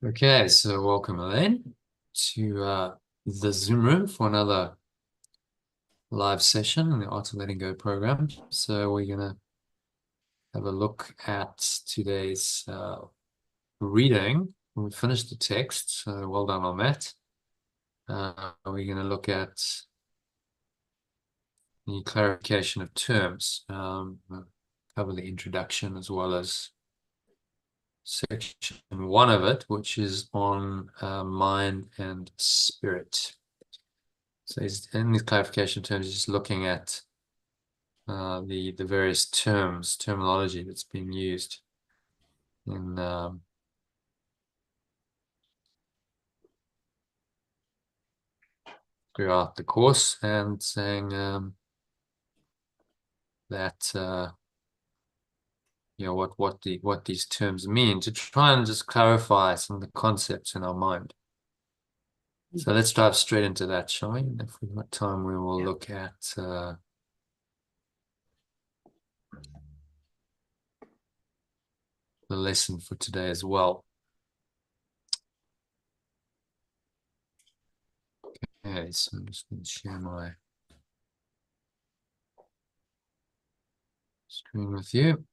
Okay, so welcome Elaine to the Zoom room for another live session in the Art of Letting Go program. So we're going to have a look at today's reading. We finished the text, so well done on that. We're going to look at the clarification of terms, cover the introduction as well as section one of it, which is on mind and spirit. So in these clarification terms, he's just looking at the various terminology that's being used in throughout the course, and saying that what these terms mean, to try and just clarify some of the concepts in our mind. So let's dive straight into that, shall we? And if we've got time, we will look at the lesson for today as well. Okay, so I'm just going to share my screen with you.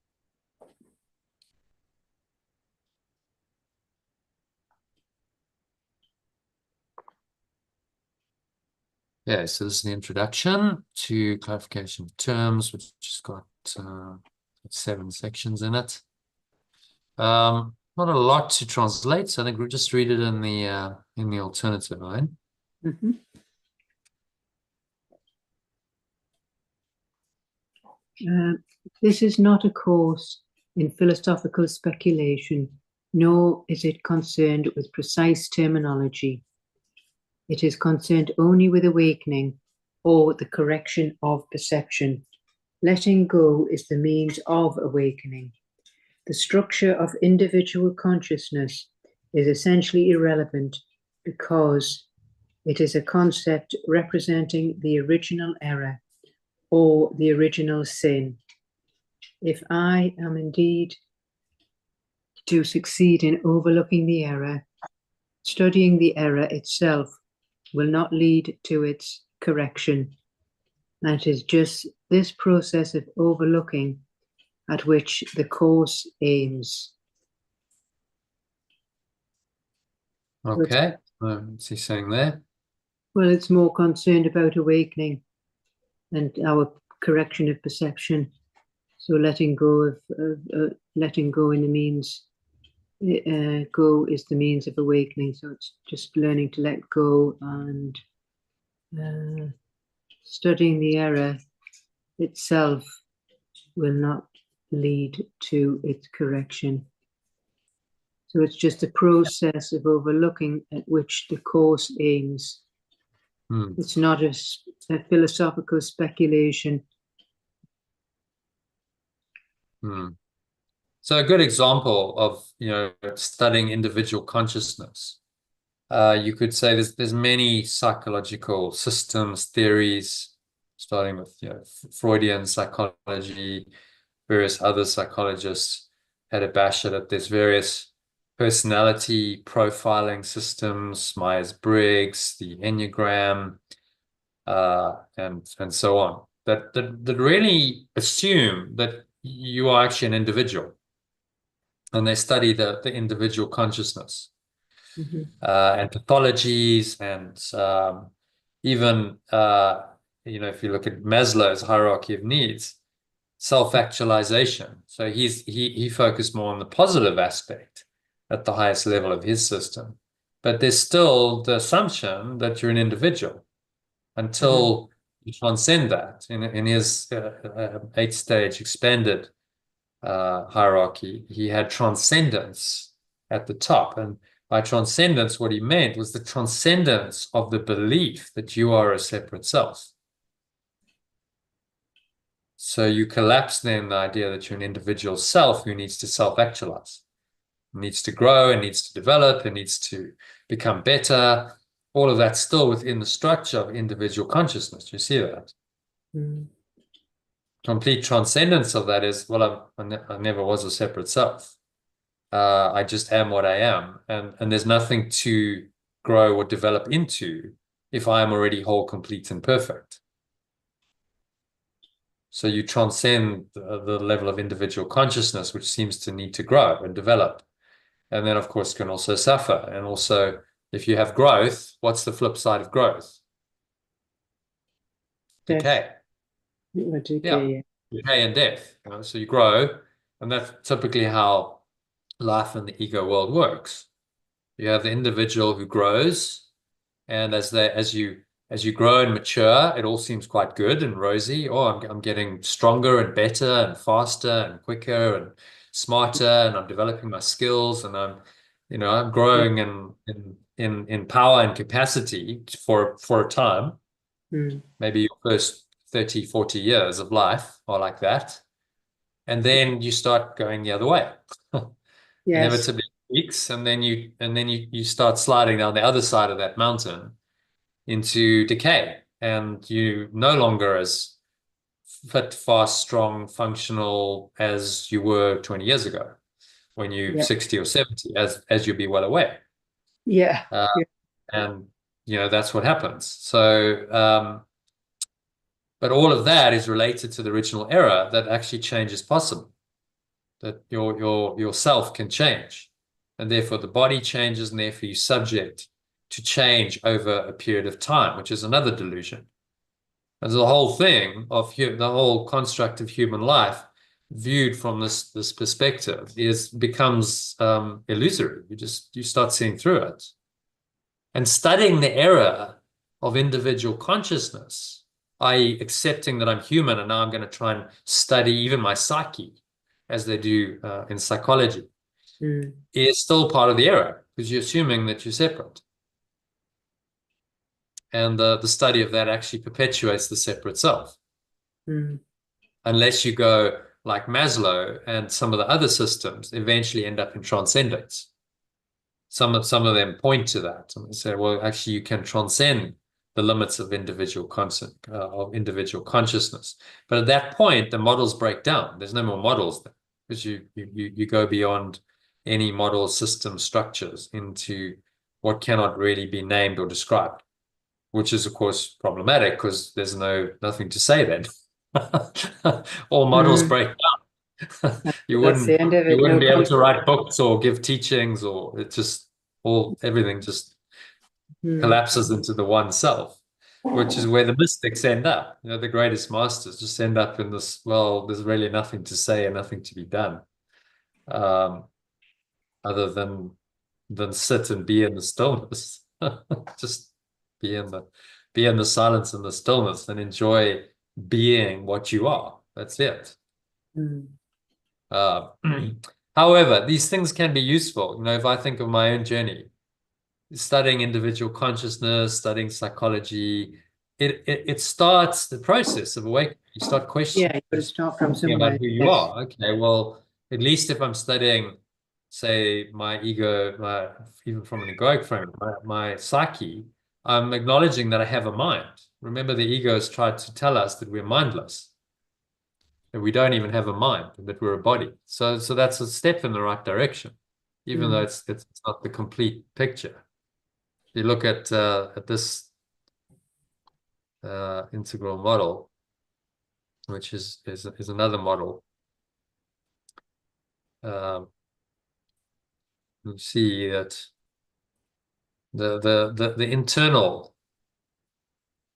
Yeah, so this is the introduction to clarification of terms, which has got 7 sections in it. Not a lot to translate, so I think we'll just read it in the alternative line. This is not a course in philosophical speculation, nor is it concerned with precise terminology. It is concerned only with awakening or the correction of perception. Letting go is the means of awakening. The structure of individual consciousness is essentially irrelevant because it is a concept representing the original error or the original sin. If I am indeed to succeed in overlooking the error, studying the error itself will not lead to its correction. And it is just this process of overlooking at which the course aims. Okay, what's he saying there? Well, it's more concerned about awakening and our correction of perception. So letting go letting go in the means, go is the means of awakening. So it's just learning to let go, and studying the error itself will not lead to its correction. So it's just a process of overlooking at which the course aims. It's not a philosophical speculation. So a good example of studying individual consciousness. You could say there's many psychological systems, theories, starting with Freudian psychology, various other psychologists had a bash at it. There's various personality profiling systems, Myers-Briggs, the Enneagram, and so on, that really assume that you are actually an individual, and they study the individual consciousness. And pathologies, and even if you look at Maslow's hierarchy of needs, self-actualization. So he focused more on the positive aspect at the highest level of his system, but there's still the assumption that you're an individual until you transcend that. In his 8-stage expanded hierarchy, he had transcendence at the top, and by transcendence, what he meant was the transcendence of the belief that you are a separate self. So you collapse then the idea that you're an individual self who needs to self-actualize, needs to grow, and needs to develop, and needs to become better. All of that still within the structure of individual consciousness. You see that? Complete transcendence of that is, well, I never was a separate self. I just am what I am, and there's nothing to grow or develop into if I am already whole, complete, and perfect. So you transcend the level of individual consciousness, which seems to need to grow and develop. And then, of course, can also suffer. And also, if you have growth, what's the flip side of growth? Death. Decay. Yeah, Decay. decay and death. So you grow, and that's typically how life in the ego world works. You have the individual who grows, and as you grow and mature, it all seems quite good and rosy. Oh, I'm getting stronger and better and faster and quicker and smarter, and I'm developing my skills, and I'm Yeah. growing in power and capacity for a time. Maybe your first 30, 40 years of life are like that. And then you start going the other way. Yes. Inevitably peaks, and then you start sliding down the other side of that mountain into decay, and you no longer as fit, fast, strong, functional as you were 20 years ago when you're Yeah. 60 or 70, as you'll be well aware. Yeah. Uh, Yeah. and that's what happens. So but all of that is related to the original era, that actually change is possible, that your self can change, and therefore the body changes, and therefore you're subject to change over a period of time, which is another delusion. And the whole thing of the whole construct of human life, viewed from this perspective, becomes illusory. You start seeing through it, and studying the era of individual consciousness, i.e., accepting that I'm human, and now I'm going to try and study even my psyche, as they do in psychology, is still part of the error, because you're assuming that you're separate. And the study of that actually perpetuates the separate self. Unless you go like Maslow and some of the other systems eventually end up in transcendence. Some of them point to that and say, well, actually, you can transcend the limits of individual consciousness. But at that point, the models break down. There's no more models there, because you go beyond any model system structures into what cannot really be named or described, which is, of course, problematic, because there's nothing to say then. All models break down. You That's the wouldn't end of you it. wouldn't No be able to concept. write books or give teachings, or it just everything just collapses into the one self, which is where the mystics end up. The greatest masters just end up in this, well, there's really nothing to say and nothing to be done, um, other than sit and be in the stillness. Just be in the silence and the stillness, and enjoy being what you are. That's it. Uh, however, these things can be useful. If I think of my own journey, studying individual consciousness, studying psychology, it starts the process of awakening. You start Yeah, questioning, you got to start from about somewhere. who you Yes. are. Okay, well, at least if I'm studying, say, my ego, even from an egoic frame, my psyche, I'm acknowledging that I have a mind. Remember, the ego has tried to tell us that we're mindless, that we don't even have a mind, that we're a body. So that's a step in the right direction, even though it's not the complete picture. You look at this integral model, which is another model. You see that the internal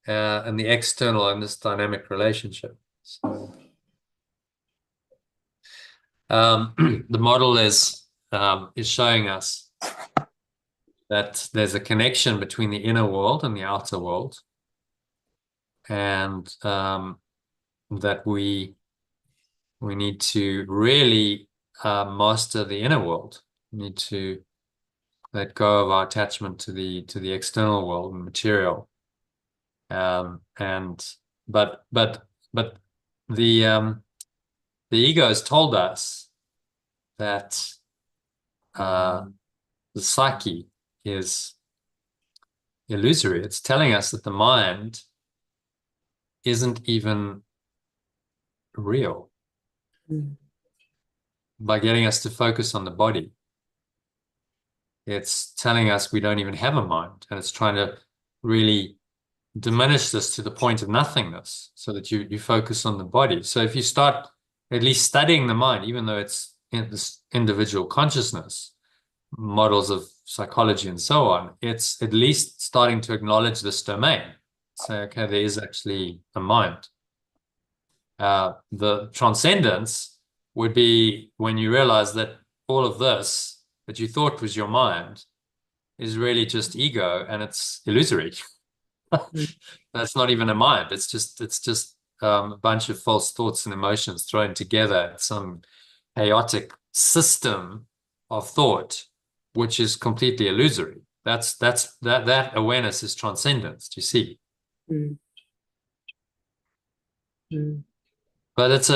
and the external in this dynamic relationship. So, the model is showing us that there's a connection between the inner world and the outer world, and that we need to really master the inner world. We need to let go of our attachment to the external world and material. And but the the ego has told us that the psyche is illusory. It's telling us that the mind isn't even real, by getting us to focus on the body. It's telling us we don't even have a mind, and it's trying to really diminish this to the point of nothingness so that you focus on the body. So if you start at least studying the mind, even though it's in this individual consciousness, models of psychology and so on, it's at least starting to acknowledge this domain. Say, okay, there is actually a mind. The transcendence would be when you realize that all of this that you thought was your mind is really just ego, and it's illusory. That's not even a mind. It's just a bunch of false thoughts and emotions thrown together, some chaotic system of thought, which is completely illusory. That awareness is transcendence. Do you see? Mm. Mm. But it's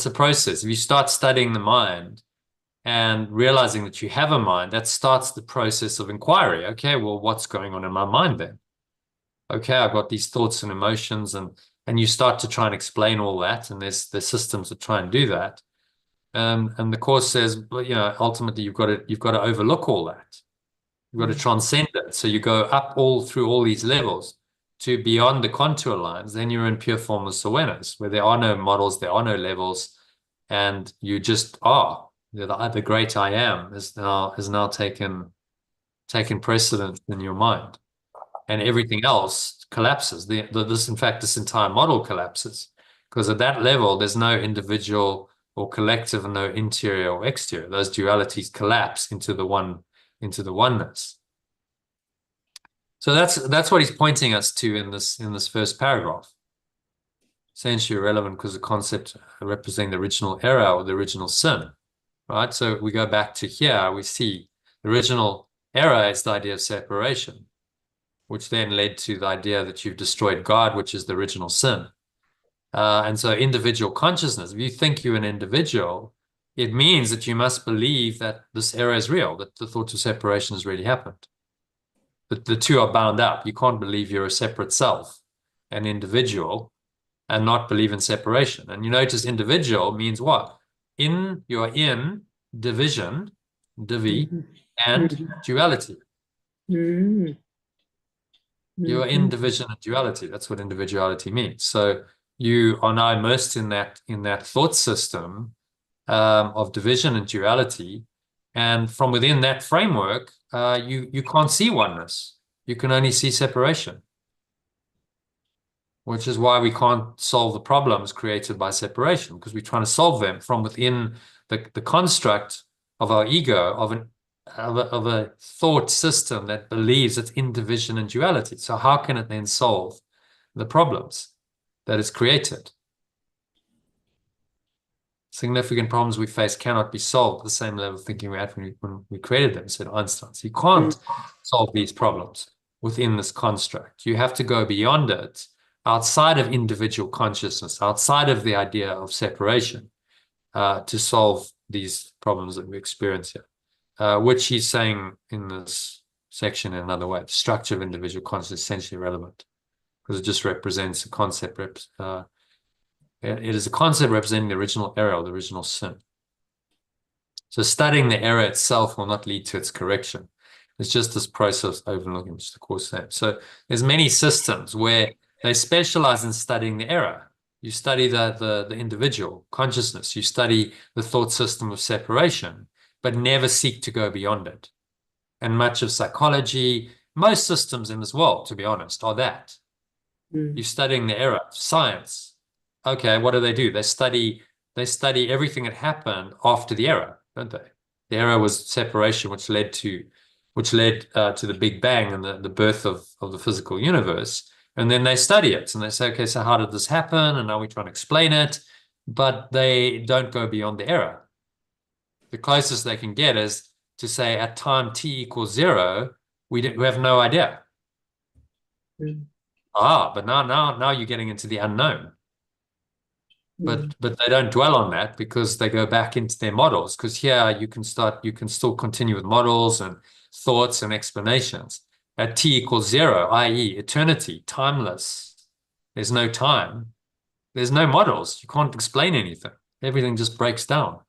a process. If you start studying the mind and realizing that you have a mind, that starts the process of inquiry. Okay, well, what's going on in my mind then? Okay, I've got these thoughts and emotions, and you start to try and explain all that, and there's systems that try and do that. And the course says, well, ultimately you've got to overlook all that. You've got to transcend it. So you go up all through all these levels to beyond the contour lines. Then you're in pure formless awareness, where there are no models, there are no levels, and you just are. The great I am is now taken precedent in your mind, and everything else collapses. This entire model collapses, because at that level, there's no individual or collective, and no interior or exterior. Those dualities collapse into the oneness. So that's what he's pointing us to in this first paragraph. Essentially irrelevant because the concept representing the original error or the original sin, right? So we go back to here, we see the original error is the idea of separation, which then led to the idea that you've destroyed God, which is the original sin. And so individual consciousness, if you think you're an individual, it means that you must believe that this error is real, that the thought of separation has really happened. But the two are bound up. You can't believe you're a separate self, an individual, and not believe in separation. And you notice individual means what? You're in division, divi, and duality. Mm. You're in division and duality. That's what individuality means. So you are now immersed in that thought system of division and duality, and from within that framework, you can't see oneness. You can only see separation, which is why we can't solve the problems created by separation, because we're trying to solve them from within the construct of our ego, of a thought system that believes it's in division and duality. So how can it then solve the problems that it's created? Significant problems we face cannot be solved at the same level of thinking we had when we created them, said Einstein. So you can't solve these problems within this construct. You have to go beyond it, outside of individual consciousness, outside of the idea of separation, to solve these problems that we experience here, which he's saying in this section in another way. The structure of individual consciousness is essentially irrelevant, because it just represents a concept. It is a concept representing the original error, or the original sin. So studying the error itself will not lead to its correction. It's just this process of overlooking, which the course says. So there's many systems where they specialize in studying the error. You study the individual consciousness. You study the thought system of separation, but never seek to go beyond it. And much of psychology, most systems in this world, to be honest, are that. You're studying the error. Science. Okay, what do? They study everything that happened after the error, don't they? The error was separation, which led to the Big Bang and the birth of the physical universe. And then they study it and they say, okay, so how did this happen? And now we try and explain it, but they don't go beyond the error. The closest they can get is to say at time t equals 0, we have no idea. But now you're getting into the unknown. But they don't dwell on that, because they go back into their models. Because here you can still continue with models and thoughts and explanations. At t equals 0, i.e. eternity, timeless. There's no time. There's no models. You can't explain anything. Everything just breaks down.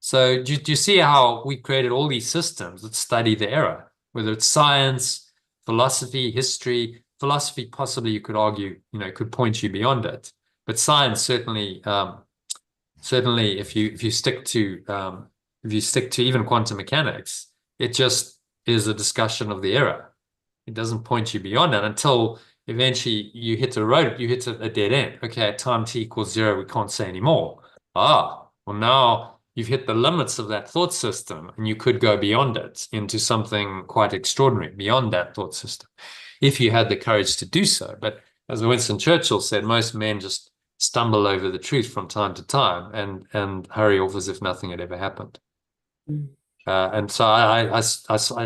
So do you see how we created all these systems that study the error, whether it's science, philosophy, history, philosophy, possibly you could argue, could point you beyond it. But science certainly if you stick to even quantum mechanics, it just is a discussion of the error. It doesn't point you beyond that until eventually you hit a dead end. Okay, at time t equals 0, we can't say anymore. Well, now you've hit the limits of that thought system, and you could go beyond it into something quite extraordinary beyond that thought system, if you had the courage to do so. But as Winston Churchill said, most men just stumble over the truth from time to time and hurry off as if nothing had ever happened. Mm. And so I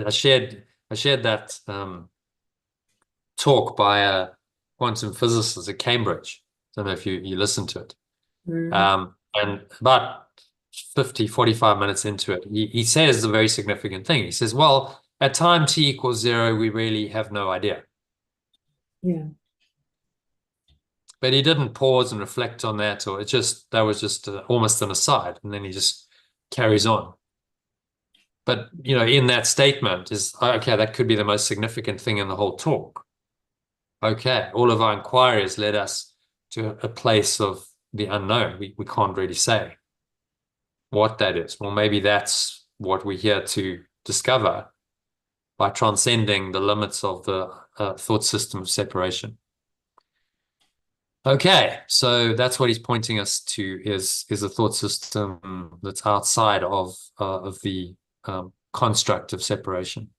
shared that talk by a quantum physicist at Cambridge. I don't know if you listened to it. And about 45 minutes into it, he says a very significant thing. He says, well, at time t equals 0, we really have no idea. Yeah. But he didn't pause and reflect on that, or that was just almost an aside, and then he just carries on. But in that statement is, okay, that could be the most significant thing in the whole talk. Okay, all of our inquiries led us to a place of the unknown. We can't really say what that is. Well, maybe that's what we're here to discover by transcending the limits of the thought system of separation. Okay, so that's what he's pointing us to is a thought system that's outside of the construct of separation.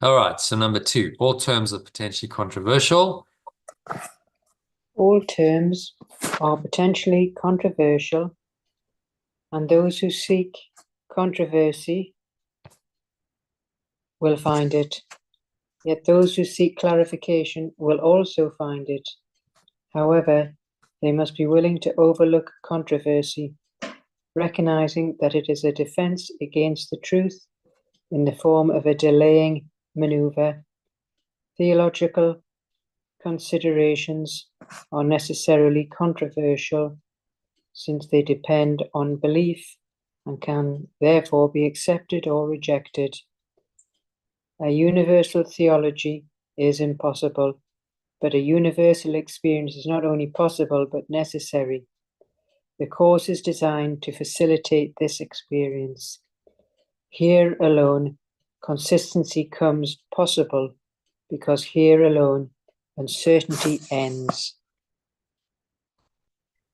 All right, so number 2, all terms are potentially controversial. All terms are potentially controversial, and those who seek controversy will find it. Yet those who seek clarification will also find it. However, they must be willing to overlook controversy, recognizing that it is a defense against the truth in the form of a delaying maneuver. Theological considerations are necessarily controversial since they depend on belief and can therefore be accepted or rejected. A universal theology is impossible, but a universal experience is not only possible but necessary. The course is designed to facilitate this experience. Here alone, consistency comes possible, because here alone, uncertainty ends.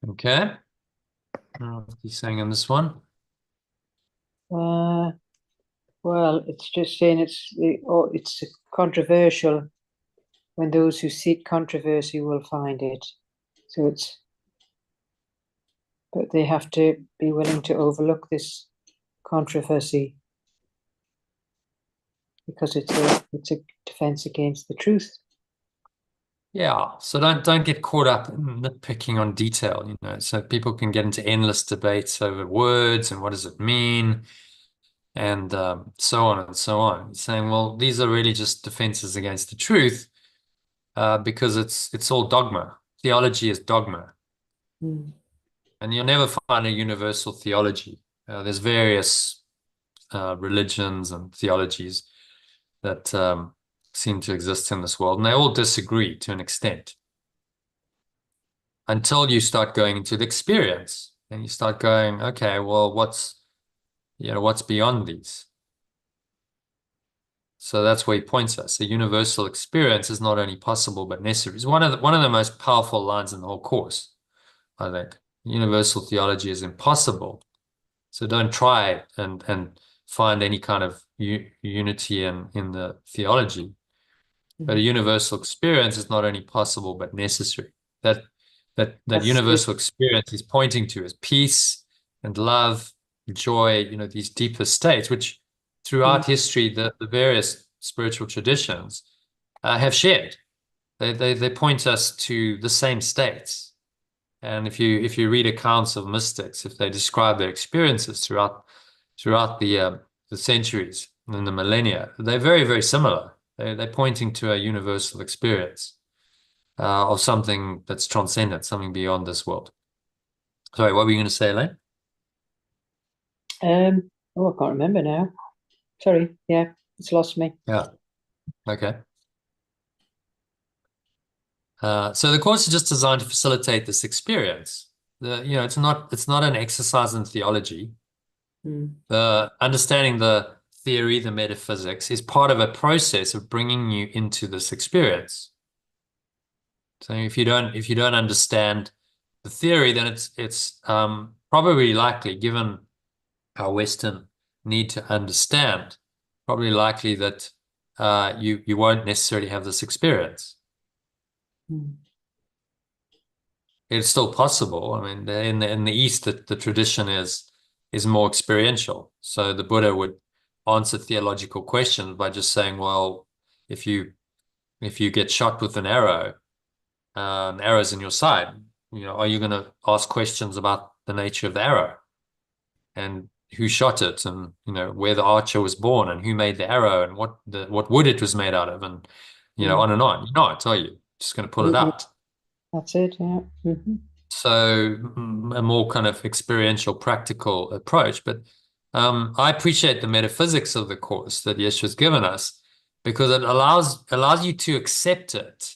Okay. What he's saying in this one? Well, it's just saying it's controversial when those who seek controversy will find it. So but they have to be willing to overlook this controversy because it's a defense against the truth. Yeah, so don't get caught up in nitpicking on detail, so people can get into endless debates over words and what does it mean, and so on and so on. Saying, well, these are really just defenses against the truth, because it's all dogma. Theology is dogma. And you'll never find a universal theology. There's various religions and theologies that seem to exist in this world, and they all disagree to an extent. Until you start going into the experience and you start going, okay, well, what's beyond these? So that's where he points us. The universal experience is not only possible but necessary. It's one of the most powerful lines in the whole course, I think. Universal theology is impossible. So don't try and find any kind of unity in the theology. But a universal experience is not only possible but necessary. That universal experience is pointing to is peace and love, joy, these deeper states, which throughout history the various spiritual traditions have shared. They point us to the same states. And if you read accounts of mystics, if they describe their experiences throughout the centuries and the millennia, they're very, very similar. They're pointing to a universal experience of something that's transcendent, something beyond this world. Sorry, what were you going to say, Elaine? Oh, I can't remember now. Sorry, yeah, it's lost me. Yeah. Okay. So the course is just designed to facilitate this experience. It's not an exercise in theology. The understanding the theory, the metaphysics, is part of a process of bringing you into this experience. So if you don't understand the theory, then it's probably likely, given our Western need to understand, probably likely that you won't necessarily have this experience. It's still possible. I mean, in the East, the tradition is more experiential. So the Buddha would answer theological questions by just saying, well, if you get shot with an arrow's in your side, are you going to ask questions about the nature of the arrow and who shot it, and where the archer was born and who made the arrow and what wood it was made out of, and on and on. You're not, are you? Just going to pull it out. That's it, yeah. So a more kind of experiential, practical approach. But I appreciate the metaphysics of the course that Yeshua's given us, because it allows you to accept it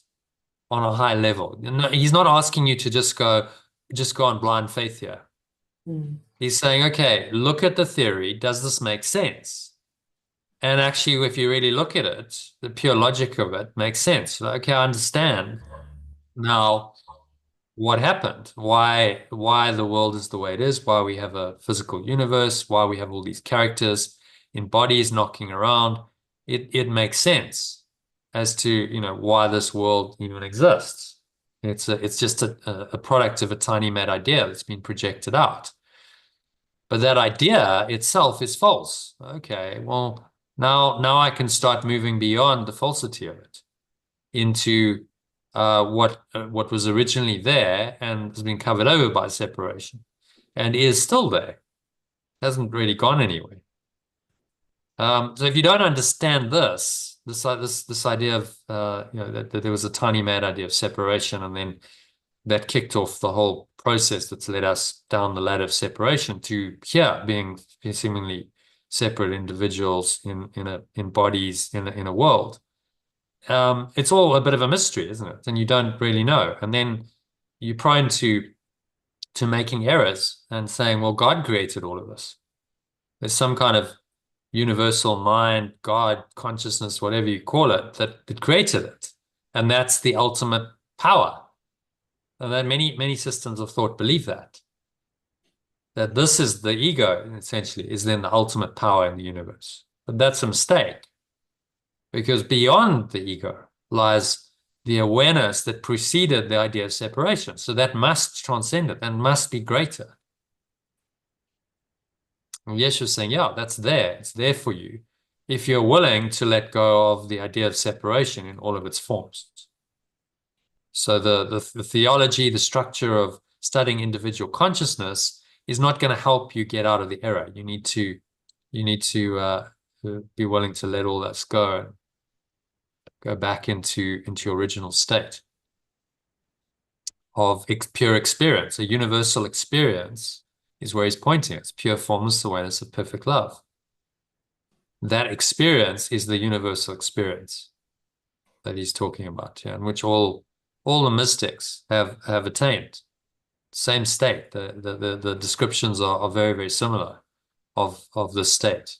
on a high level. He's not asking you to just go on blind faith here. He's saying, okay, look at the theory. Does this make sense? And actually, if you really look at it, the pure logic of it makes sense. Okay, I understand now what happened, why the world is the way it is, why we have a physical universe, why we have all these characters in bodies knocking around. It makes sense as to why this world even exists. It's just a product of a tiny mad idea that's been projected out. But that idea itself is false. Okay, well, now I can start moving beyond the falsity of it into what was originally there and has been covered over by separation and is still there. Hasn't really gone anywhere. So if you don't understand this idea of that there was a tiny mad idea of separation, and then that kicked off the whole process that's led us down the ladder of separation to here being seemingly separate individuals in bodies in a world. It's all a bit of a mystery, isn't it? And you don't really know. And then you're prone to making errors and saying, well, God created all of this. There's some kind of universal mind, God, consciousness, whatever you call it, that created it. And that's the ultimate power. And then many systems of thought believe that this is the ego, essentially, is then the ultimate power in the universe. But that's a mistake, because beyond the ego lies the awareness that preceded the idea of separation. So that must transcend it and must be greater. And Yeshua's saying, yeah, that's there. It's there for you if you're willing to let go of the idea of separation in all of its forms. So the theology, the structure of studying individual consciousness is not going to help you get out of the error. You need to be willing to let all that go back into your original state of pure experience. A universal experience is where he's pointing. It's pure formless awareness of perfect love. That experience is the universal experience that he's talking about, yeah, in which all the mystics have attained. Same state. The descriptions are very, very similar of this state.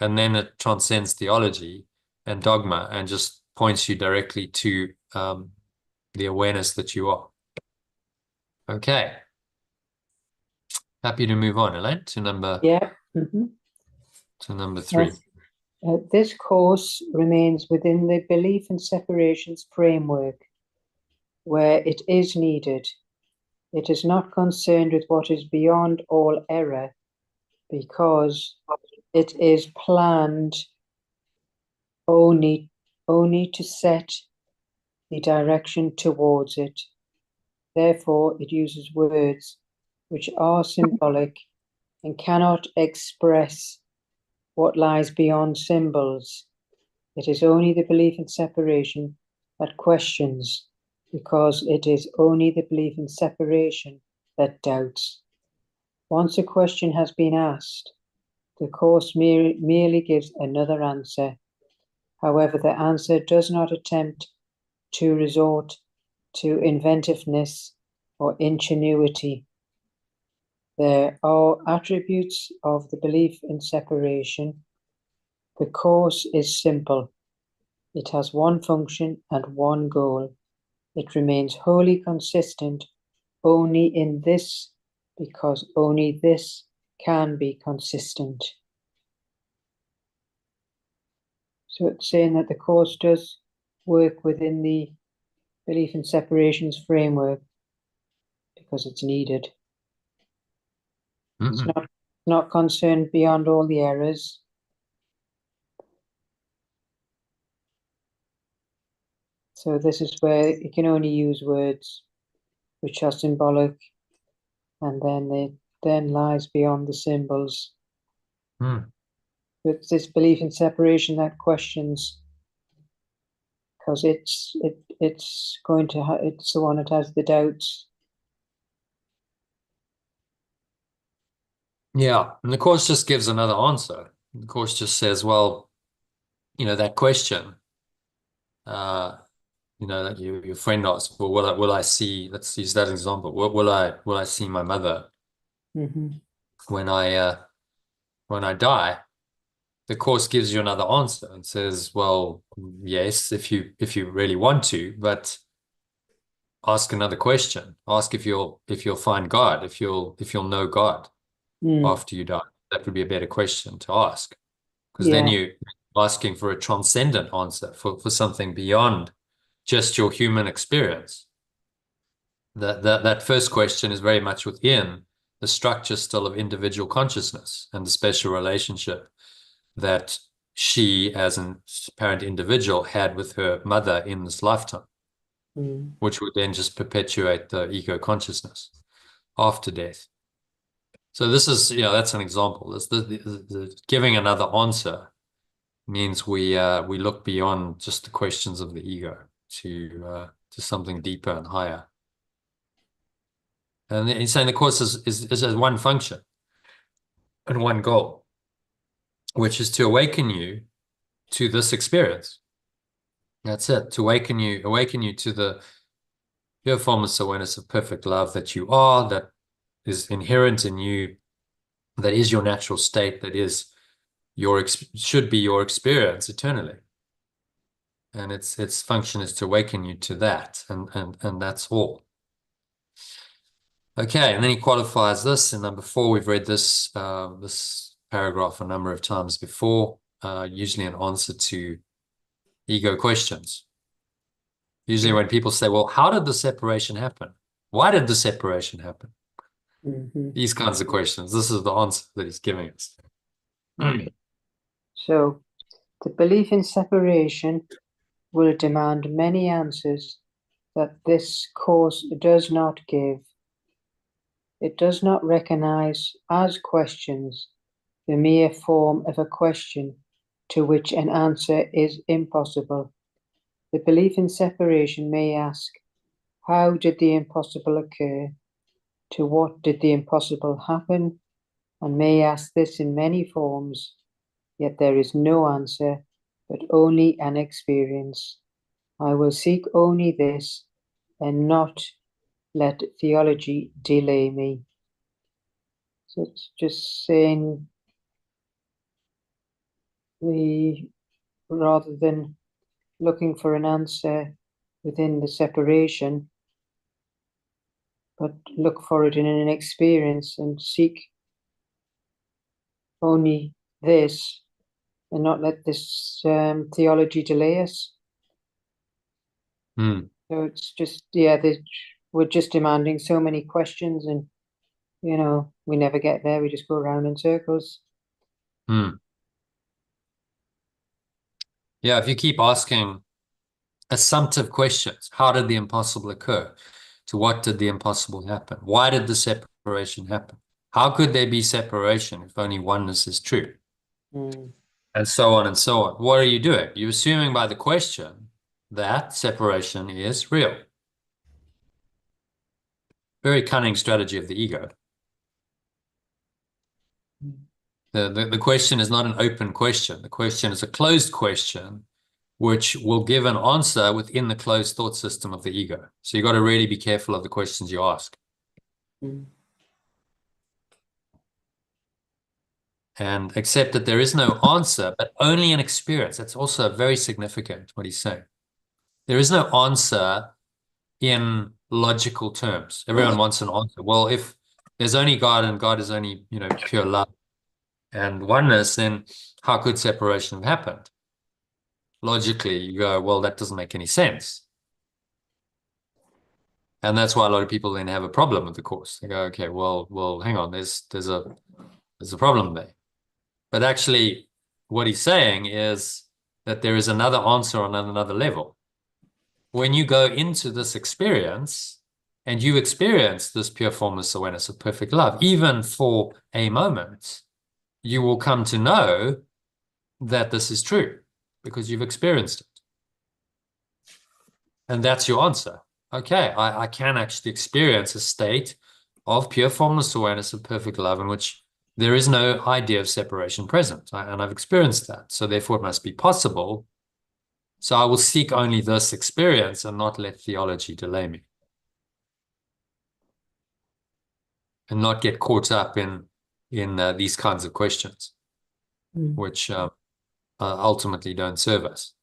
And then it transcends theology and dogma and just points you directly to the awareness that you are. Okay. Happy to move on, Elaine, to number to number 3. Yes. This course remains within the belief and separations framework where it is needed. It is not concerned with what is beyond all error, because it is planned only to set the direction towards it. Therefore, it uses words which are symbolic and cannot express what lies beyond symbols. It is only the belief in separation that questions, because it is only the belief in separation let doubts. Once a question has been asked, the Course merely gives another answer. However, the answer does not attempt to resort to inventiveness or ingenuity. There are attributes of the belief in separation. The Course is simple. It has one function and one goal. It remains wholly consistent only in this, because only this can be consistent. So it's saying that the Course does work within the belief in separations framework because it's needed. It's not concerned beyond all the errors. So this is where it can only use words which are symbolic, and then it then lies beyond the symbols. It's this belief in separation that questions, because it's the one that has the doubts. Yeah, and the Course just gives another answer. The Course just says, well, that question, that your friend asked, well, will I see, let's use that example. Will I see my mother when I die? The Course gives you another answer and says, well, yes, if you really want to, but ask another question. Ask if you'll find God, if you'll know God after you die. That would be a better question to ask, because then you're asking for a transcendent answer for something beyond just your human experience. That first question is very much within the structure still of individual consciousness and the special relationship that she, as an apparent individual, had with her mother in this lifetime, which would then just perpetuate the ego consciousness after death. So this is, that's an example. The giving another answer means we look beyond just the questions of the ego to something deeper and higher. And he's saying the Course is one function and one goal, which is to awaken you to this experience. That's it, to awaken you to the pure formless awareness of perfect love that you are, that is inherent in you, that is your natural state, that is should be your experience eternally. And its function is to awaken you to that, and that's all. Okay, and then he qualifies this in number 4. We've read this this paragraph a number of times before, usually an answer to ego questions. Usually when people say, well, how did the separation happen? Why did the separation happen? These kinds of questions. This is the answer that he's giving us. So the belief in separation will demand many answers that this Course does not give. It does not recognize as questions the mere form of a question to which an answer is impossible. The belief in separation may ask, how did the impossible occur? To what did the impossible happen? And may ask this in many forms, yet there is no answer, but only an experience. I will seek only this, and not let theology delay me. So it's just saying, rather than looking for an answer within the separation, but look for it in an experience and seek only this, and not let this theology delay us. So it's just, we're just demanding so many questions, and we never get there. We just go around in circles. Yeah, if you keep asking assumptive questions, how did the impossible occur? To what did the impossible happen? Why did the separation happen? How could there be separation if only oneness is true? And so on and so on. What are you doing? You're assuming by the question that separation is real. Very cunning strategy of the ego. The question is not an open question. The question is a closed question, which will give an answer within the closed thought system of the ego. So you've got to really be careful of the questions you ask. And accept that there is no answer, but only an experience. That's also very significant, what he's saying. There is no answer in logical terms. Everyone wants an answer. Well, if there's only God and God is only, pure love and oneness, then how could separation have happened? Logically, you go, well, that doesn't make any sense. And that's why a lot of people then have a problem with the Course. They go, okay, well, hang on, there's a problem there. But actually, what he's saying is that there is another answer on another level. When you go into this experience and you experience this pure formless awareness of perfect love, even for a moment, you will come to know that this is true because you've experienced it. And that's your answer. Okay, I can actually experience a state of pure formless awareness of perfect love in which there is no idea of separation present. And I've experienced that. So therefore it must be possible. So I will seek only this experience and not let theology delay me. And not get caught up in these kinds of questions, which ultimately don't serve us.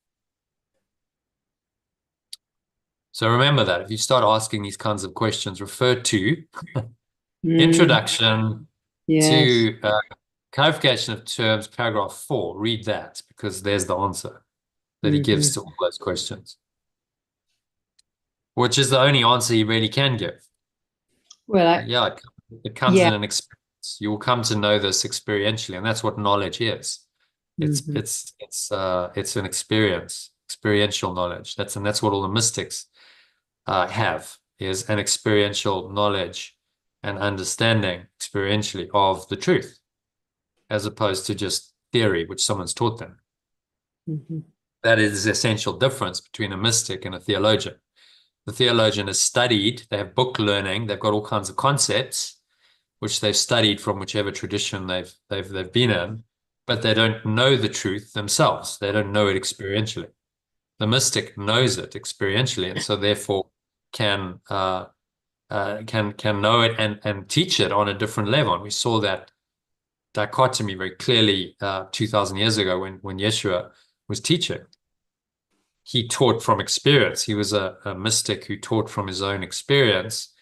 So remember that if you start asking these kinds of questions, refer to introduction to clarification of terms, paragraph 4. Read that because there's the answer that he gives to all those questions, which is the only answer he really can give. Well, it comes in an experience. You will come to know this experientially, and that's what knowledge is. It's an experience, experiential knowledge. That's what all the mystics have, is an experiential knowledge and understanding experientially of the truth, as opposed to just theory, which someone's taught them. That is the essential difference between a mystic and a theologian. The theologian has studied, they have book learning, they've got all kinds of concepts, which they've studied from whichever tradition they've been in, but they don't know the truth themselves. They don't know it experientially. The mystic knows it experientially, and so therefore can know it and teach it on a different level. And we saw that dichotomy very clearly 2,000 years ago when Yeshua was teaching. He taught from experience. He was a mystic who taught from his own experience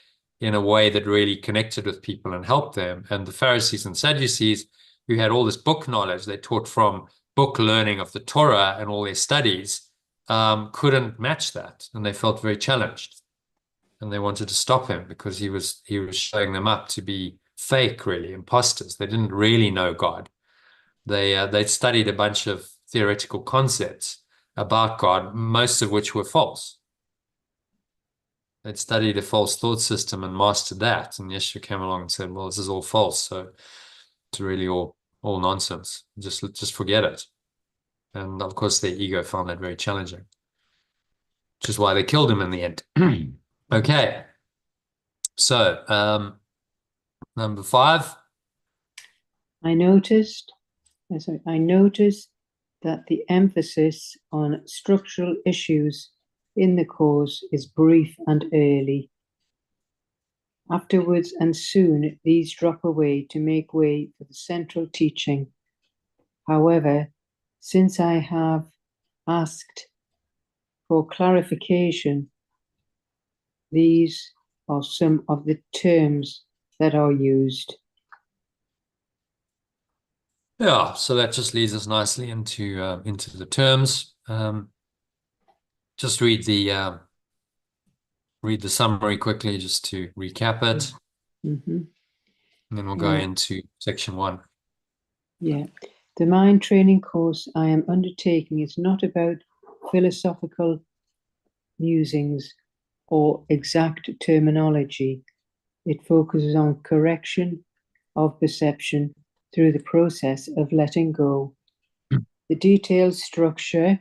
in a way that really connected with people and helped them. And the Pharisees and Sadducees, who had all this book knowledge, they taught from book learning of the Torah and all their studies, couldn't match that. And they felt very challenged. And they wanted to stop him because he was showing them up to be fake, really, imposters. They didn't really know God. They'd studied a bunch of theoretical concepts about God, most of which were false. They'd studied a false thought system and mastered that. And Yeshua came along and said, well, this is all false. So it's really all nonsense. Just forget it. And of course, their ego found that very challenging, which is why they killed him in the end. Okay. So, number 5. I noticed that the emphasis on structural issues in the Course is brief and early. Afterwards and soon, these drop away to make way for the central teaching. However, since I have asked for clarification, these are some of the terms that are used. Yeah, so that just leads us nicely into the terms. Just read the summary quickly, just to recap it, and then we'll go into section 1. Yeah, the mind training course I am undertaking is not about philosophical musings or exact terminology. It focuses on correction of perception through the process of letting go. The detailed structure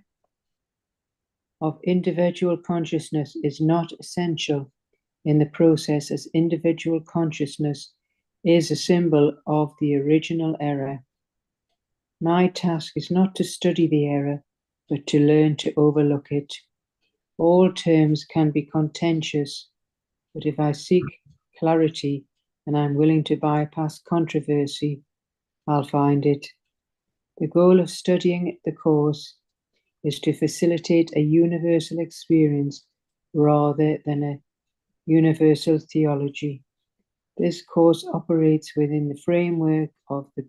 of individual consciousness is not essential. in the process as individual consciousness is a symbol of the original error. My task is not to study the error, but to learn to overlook it. All terms can be contentious, but if I seek clarity and I'm willing to bypass controversy, I'll find it. The goal of studying the course is to facilitate a universal experience rather than a universal theology. This course operates within the framework of the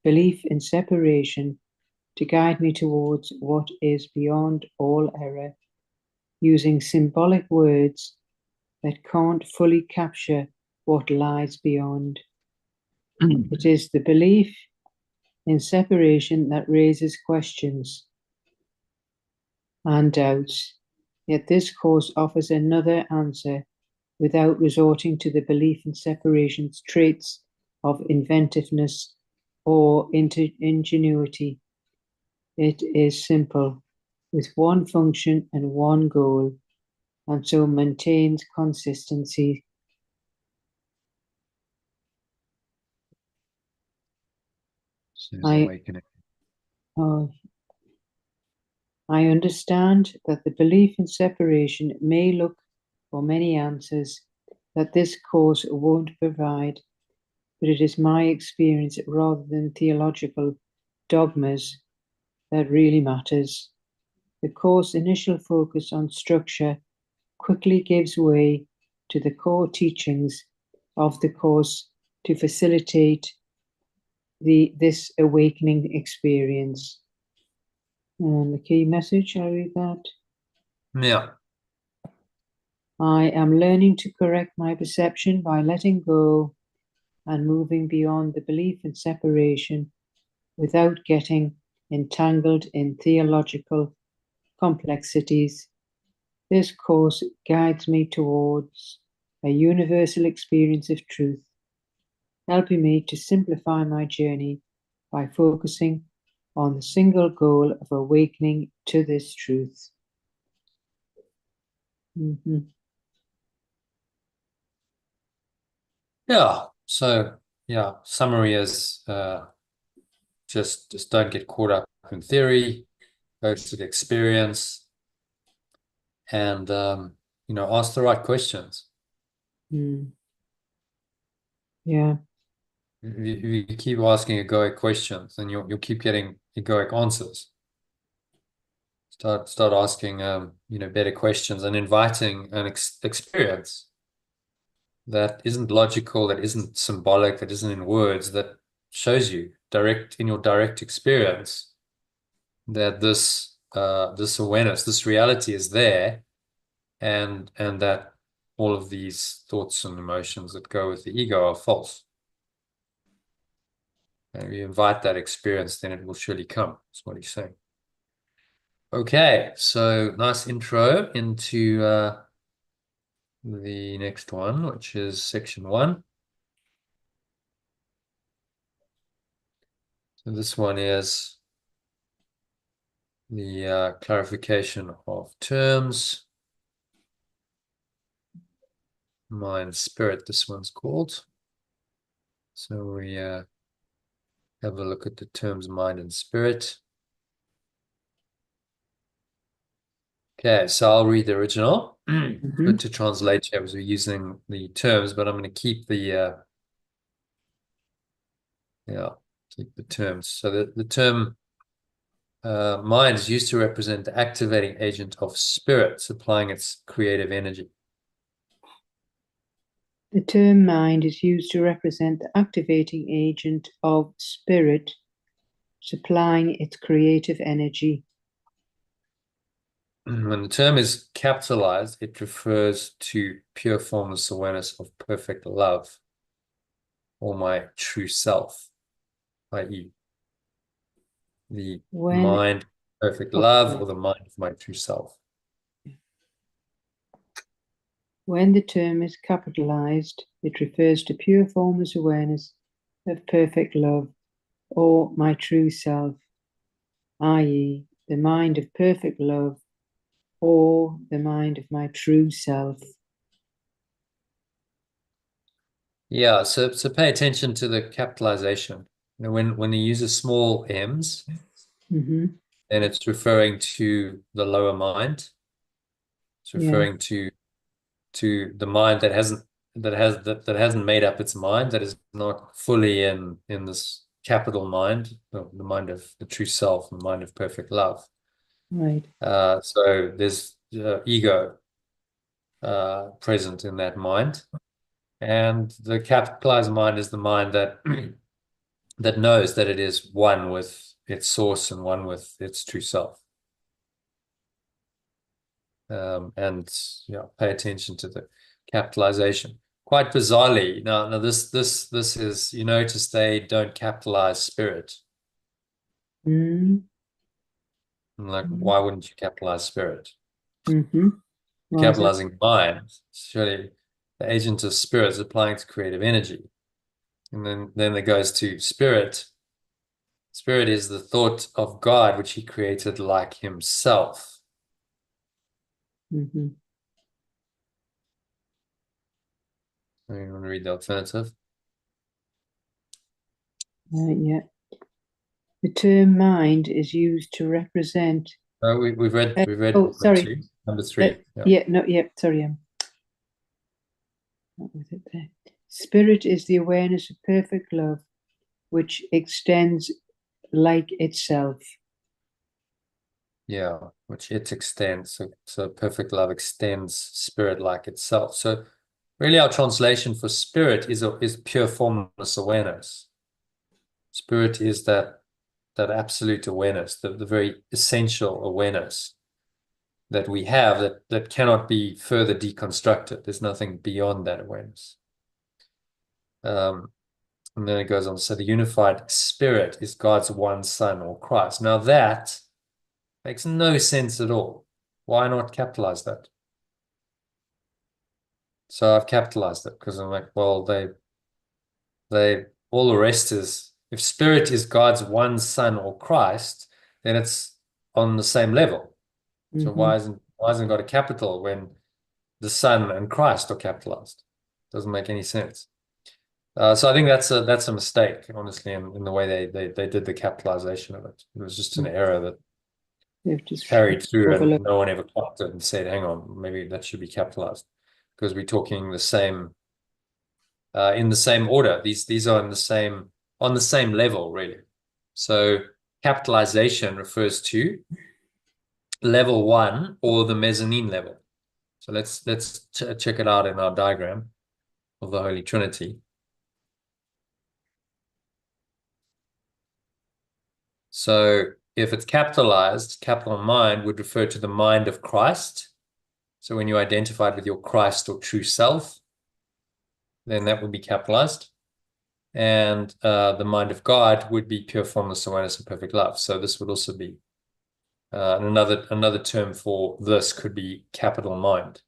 belief in separation to guide me towards what is beyond all error, using symbolic words that can't fully capture what lies beyond. It is the belief in separation that raises questions and doubts, yet this course offers another answer without resorting to the belief in separation's traits of inventiveness or ingenuity. It is simple, with one function and one goal, and so maintains consistency. I understand that the belief in separation may look for many answers that this course won't provide, but it is my experience rather than theological dogmas that really matters. The course's initial focus on structure quickly gives way to the core teachings of the course to facilitate this awakening experience. And the key message, I'll read that. Yeah. I am learning to correct my perception by letting go and moving beyond the belief in separation without getting entangled in theological complexities. This course guides me towards a universal experience of truth, helping me to simplify my journey by focusing on the single goal of awakening to this truth. Yeah. So, yeah, summary is just don't get caught up in theory, go to the experience, and ask the right questions. Yeah. If you keep asking egoic questions, then you'll keep getting egoic answers. Start asking better questions and inviting an experience that isn't logical, that isn't symbolic, that isn't in words, that shows you in your direct experience that this awareness, this reality is there, and that all of these thoughts and emotions that go with the ego are false. And if you invite that experience, then it will surely come. That's what he's saying. Okay, so nice intro into the next one, which is section 1. So this one is the clarification of terms. Mind, spirit, this one's called. So we have a look at the terms mind and spirit. Okay, so I'll read the original. Good to translate here as we're using the terms, but I'm going to keep the terms. So the term mind is used to represent the activating agent of spirit, supplying its creative energy. The term mind is used to represent the activating agent of spirit, supplying its creative energy. When the term is capitalized, it refers to pure formless awareness of perfect love, or my true self, i.e., the mind, perfect love, or the mind of my true self. When the term is capitalized, it refers to pure formless awareness of perfect love, or my true self, i.e., the mind of perfect love, or the mind of my true self. Yeah, so pay attention to the capitalization. When he uses small m's, Mm-hmm. then it's referring to the lower mind. It's Yeah, referring to the mind that hasn't made up its mind, that is not fully in this capital mind, the mind of the true self, the mind of perfect love. right. So there's ego present in that mind, and the capitalized mind is the mind that that knows that it is one with its source and one with its true self. And yeah, pay attention to the capitalization. Quite bizarrely, now this is, you notice they don't capitalize spirit. Mm-hmm. I'm like, why wouldn't you capitalize spirit? Mm-hmm. You're Why is that? capitalizing mind. Surely the agent of spirit is applying to creative energy. And then it goes to spirit. Spirit is the thought of God which he created like himself. Mm-hmm. I want to read the alternative. Yeah. The term mind is used to represent. We've read Oh, number sorry. two, number three. Yeah. Yeah, no, yeah, sorry, I'm not with it there. Spirit is the awareness of perfect love, which extends like itself. Yeah, which it extends. So perfect love extends spirit like itself. So really our translation for spirit is pure formless awareness. Spirit is that absolute awareness, the very essential awareness that we have that cannot be further deconstructed. There's nothing beyond that awareness. And then it goes on. So the unified spirit is God's one Son or Christ. Now that makes no sense at all. Why not capitalize that? So I've capitalized it because I'm like, well, they all the rest is, if spirit is God's one Son or Christ, then it's on the same level. So Mm-hmm. why isn't got a capital when the Son and Christ are capitalized? Doesn't make any sense. So I think that's a mistake, honestly, in the way they did the capitalization of it. It was just an error that They've just carried through, and overlooked. no one ever clocked it and said, "Hang on, maybe that should be capitalized," because we're talking the same in the same order. These are in the same on the same level, really. So capitalization refers to level one or the mezzanine level. So let's check it out in our diagram of the Holy Trinity. So if it's capitalized, capital mind would refer to the mind of Christ. So when you identified with your Christ or true self, then that would be capitalized. And the mind of God would be pure formless awareness and perfect love. So this would also be another term for this could be capital mind.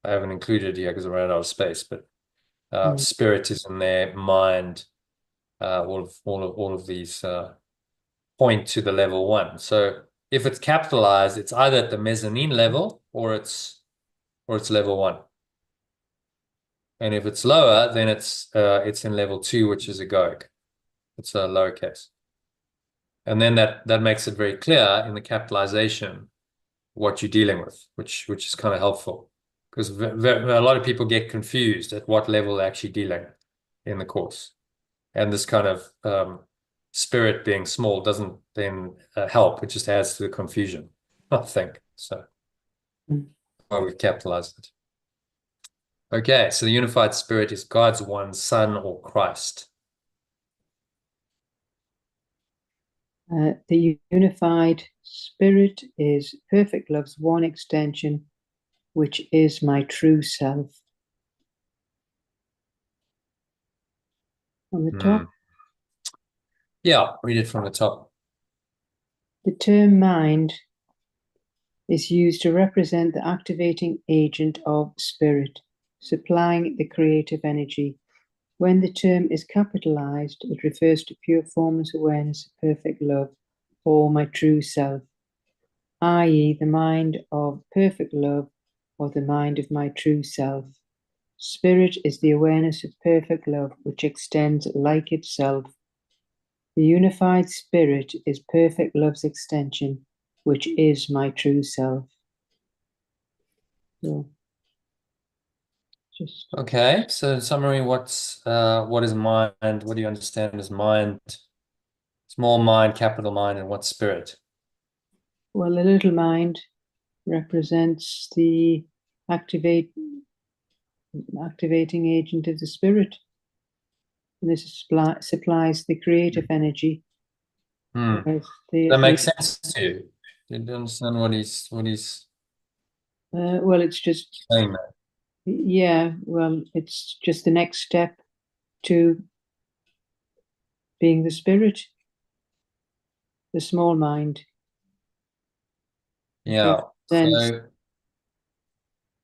I haven't included it here because I ran out of space, but spirit is in there, mind, all of these point to the level one. So if it's capitalized, it's either at the mezzanine level or it's level one. And if it's lower, then it's in level two, which is egoic. It's a lowercase. And then that makes it very clear in the capitalization what you're dealing with, which is kind of helpful because a lot of people get confused at what level they're actually dealing in the course. And this kind of spirit being small doesn't then help. It just adds to the confusion, I think. So why we've capitalized it. Okay, so the unified spirit is God's one Son or Christ. The unified spirit is perfect love's one extension, which is my true self. On the top, Yeah, read it from the top. the term mind is used to represent the activating agent of spirit, supplying the creative energy. When the term is capitalized, it refers to pure formless awareness of perfect love, or my true self, i.e., the mind of perfect love or the mind of my true self. Spirit is the awareness of perfect love, which extends like itself. The unified spirit is perfect love's extension, which is my true self. So, okay. So in summary, what is mind? What do you understand as mind? Small mind, capital mind, and what's spirit? Well, the little mind represents the activating agent of the spirit. And this supplies the creative energy. That makes sense to you. Did you understand what he's well, it's just saying there? Yeah, well, it's just the next step to being the spirit, the small mind. Yeah.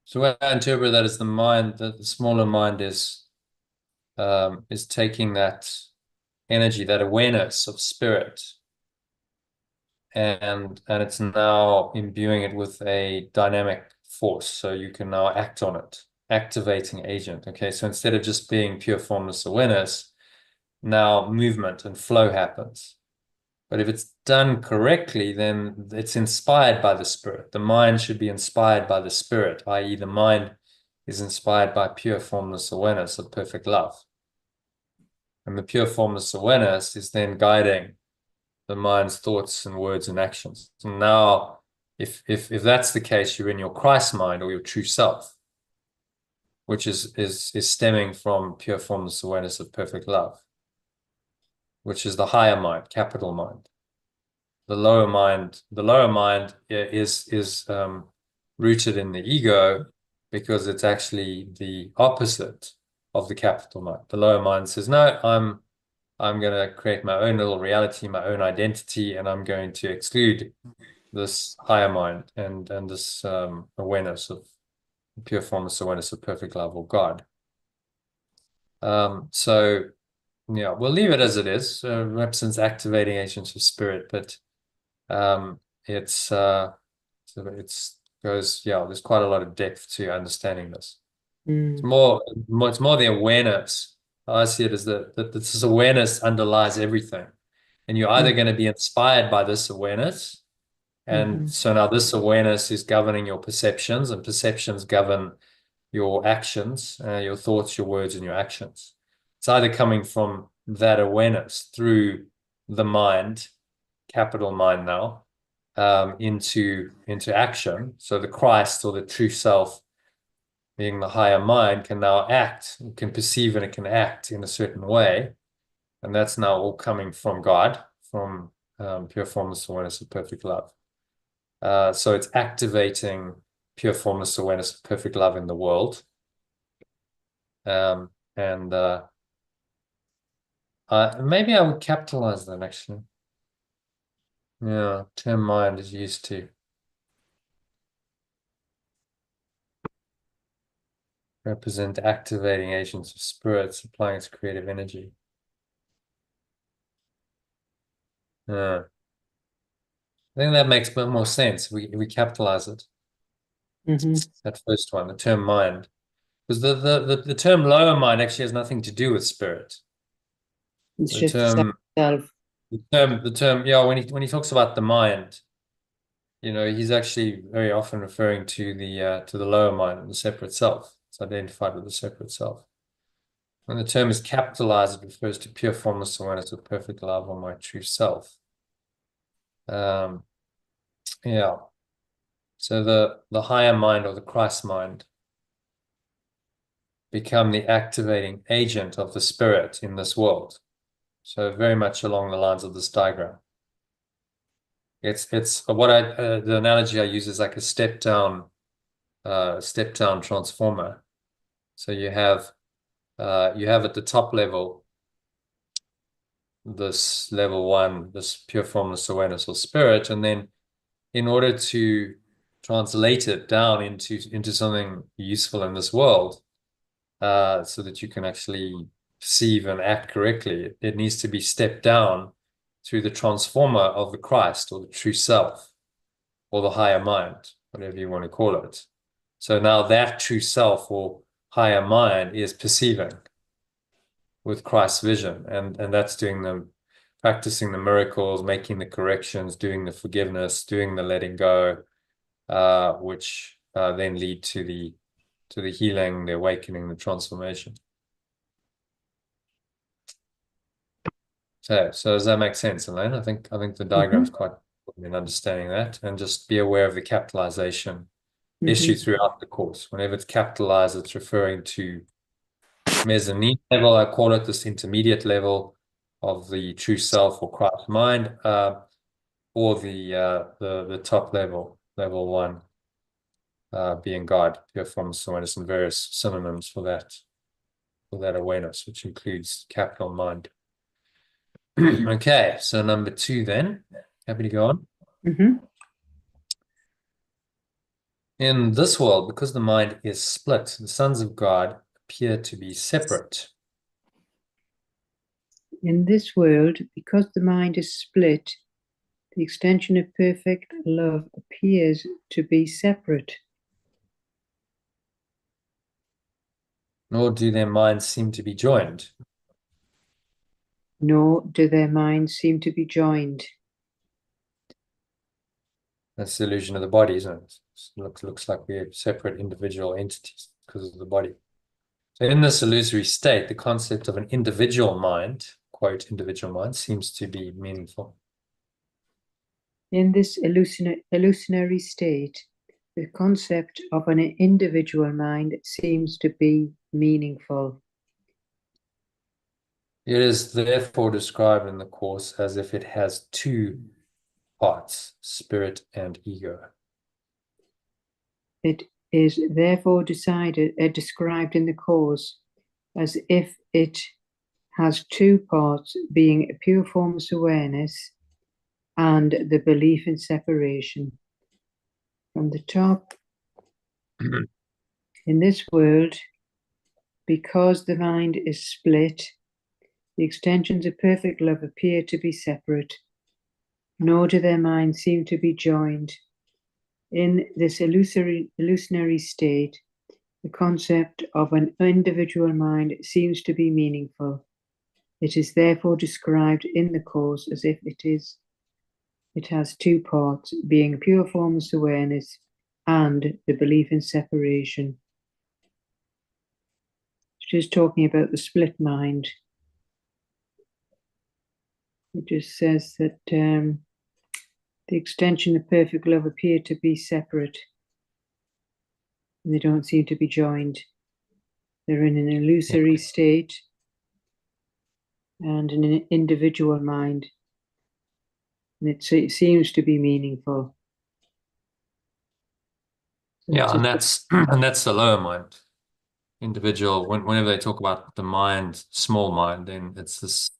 So when I interpret that as the mind, that the smaller mind is taking that energy, that awareness of spirit, and it's now imbuing it with a dynamic force, so you can now act on it, activating agent. Okay, so instead of just being pure formless awareness, now movement and flow happens. But if it's done correctly, then it's inspired by the spirit. The mind should be inspired by the spirit, i.e., the mind is inspired by pure formless awareness of perfect love. And the pure formless awareness is then guiding the mind's thoughts and words and actions. And now, if that's the case, you're in your Christ mind or your true self, which is stemming from pure formless awareness of perfect love, which is the higher mind, capital mind. The lower mind is rooted in the ego, because it's actually the opposite of the capital mind. The lower mind says, no, I'm going to create my own little reality, my own identity, and I'm going to exclude this higher mind and this awareness of pure formless awareness of perfect love or God. So yeah, we'll leave it as it is. Represents activating agents of spirit, but it's goes, yeah, there's quite a lot of depth to understanding this. It's more the awareness. I see it as that this awareness underlies everything, and you're either going to be inspired by this awareness, and so now this awareness is governing your perceptions, and perceptions govern your actions, your thoughts, your words, and your actions. It's either coming from that awareness through the mind, capital mind now, into action. So the Christ or the true self, being the higher mind, can now act, can perceive, and it can act in a certain way. And that's now all coming from God, from pure formless awareness of perfect love. So it's activating pure formless awareness of perfect love in the world. And maybe I would capitalize that, actually. Yeah, term mind is used to represent activating agents of spirit, supplying its creative energy. Yeah. I think that makes more sense. We capitalize it. That first one, the term mind. Because the term lower mind actually has nothing to do with spirit. It's just self. The term, yeah, when he talks about the mind, he's actually very often referring to the lower mind, the separate self. It's identified with the separate self. When the term is capitalized, it refers to pure formless awareness of perfect love or my true self. Yeah. So the higher mind or the Christ mind become the activating agent of the spirit in this world. So very much along the lines of this diagram. It's what the analogy I use is like a step down transformer. So you have at the top level this level 1, this pure formless awareness or spirit, and then in order to translate it down into something useful in this world, so that you can actually perceive and act correctly, it needs to be stepped down through the transformer of the Christ or the true self or the higher mind, whatever you want to call it. So now that true self or higher mind is perceiving with Christ's vision, and that's practicing the miracles, making the corrections, doing the forgiveness, doing the letting go, which then lead to the healing, the awakening, the transformation. So does that make sense, Elaine? I think the diagram is quite important in understanding that, and just be aware of the capitalization issue throughout the course. Whenever it's capitalized, it's referring to mezzanine level. I call it this intermediate level of the true self or Christ mind, or the top level, level 1, being God, pure formless awareness, and various synonyms for that awareness, which includes capital mind. Okay, so number 2 then. Happy to go on. In this world, because the mind is split, the sons of God appear to be separate. In this world, because the mind is split, the extension of perfect love appears to be separate. Nor do their minds seem to be joined. Nor do their minds seem to be joined. That's the illusion of the body, isn't it? It looks like we're separate individual entities because of the body. So in this illusory state, the concept of an individual mind, quote, individual mind, seems to be meaningful. In this illusionary state, the concept of an individual mind seems to be meaningful. It is therefore described in the Course as if it has 2 parts, spirit and ego. It is therefore described in the Course as if it has 2 parts, being a pure formless awareness and the belief in separation. From the top, in this world, because the mind is split, the extensions of perfect love appear to be separate, nor do their minds seem to be joined. In this illusionary state, the concept of an individual mind seems to be meaningful. It is therefore described in the Course as if it has 2 parts, being pure formless awareness and the belief in separation. She's talking about the split mind. It just says that the extension of perfect love appear to be separate, and they don't seem to be joined. They're in an illusory state and in an individual mind, and it seems to be meaningful. So yeah, and that's the lower mind. Individual, whenever they talk about the mind, small mind, then it's this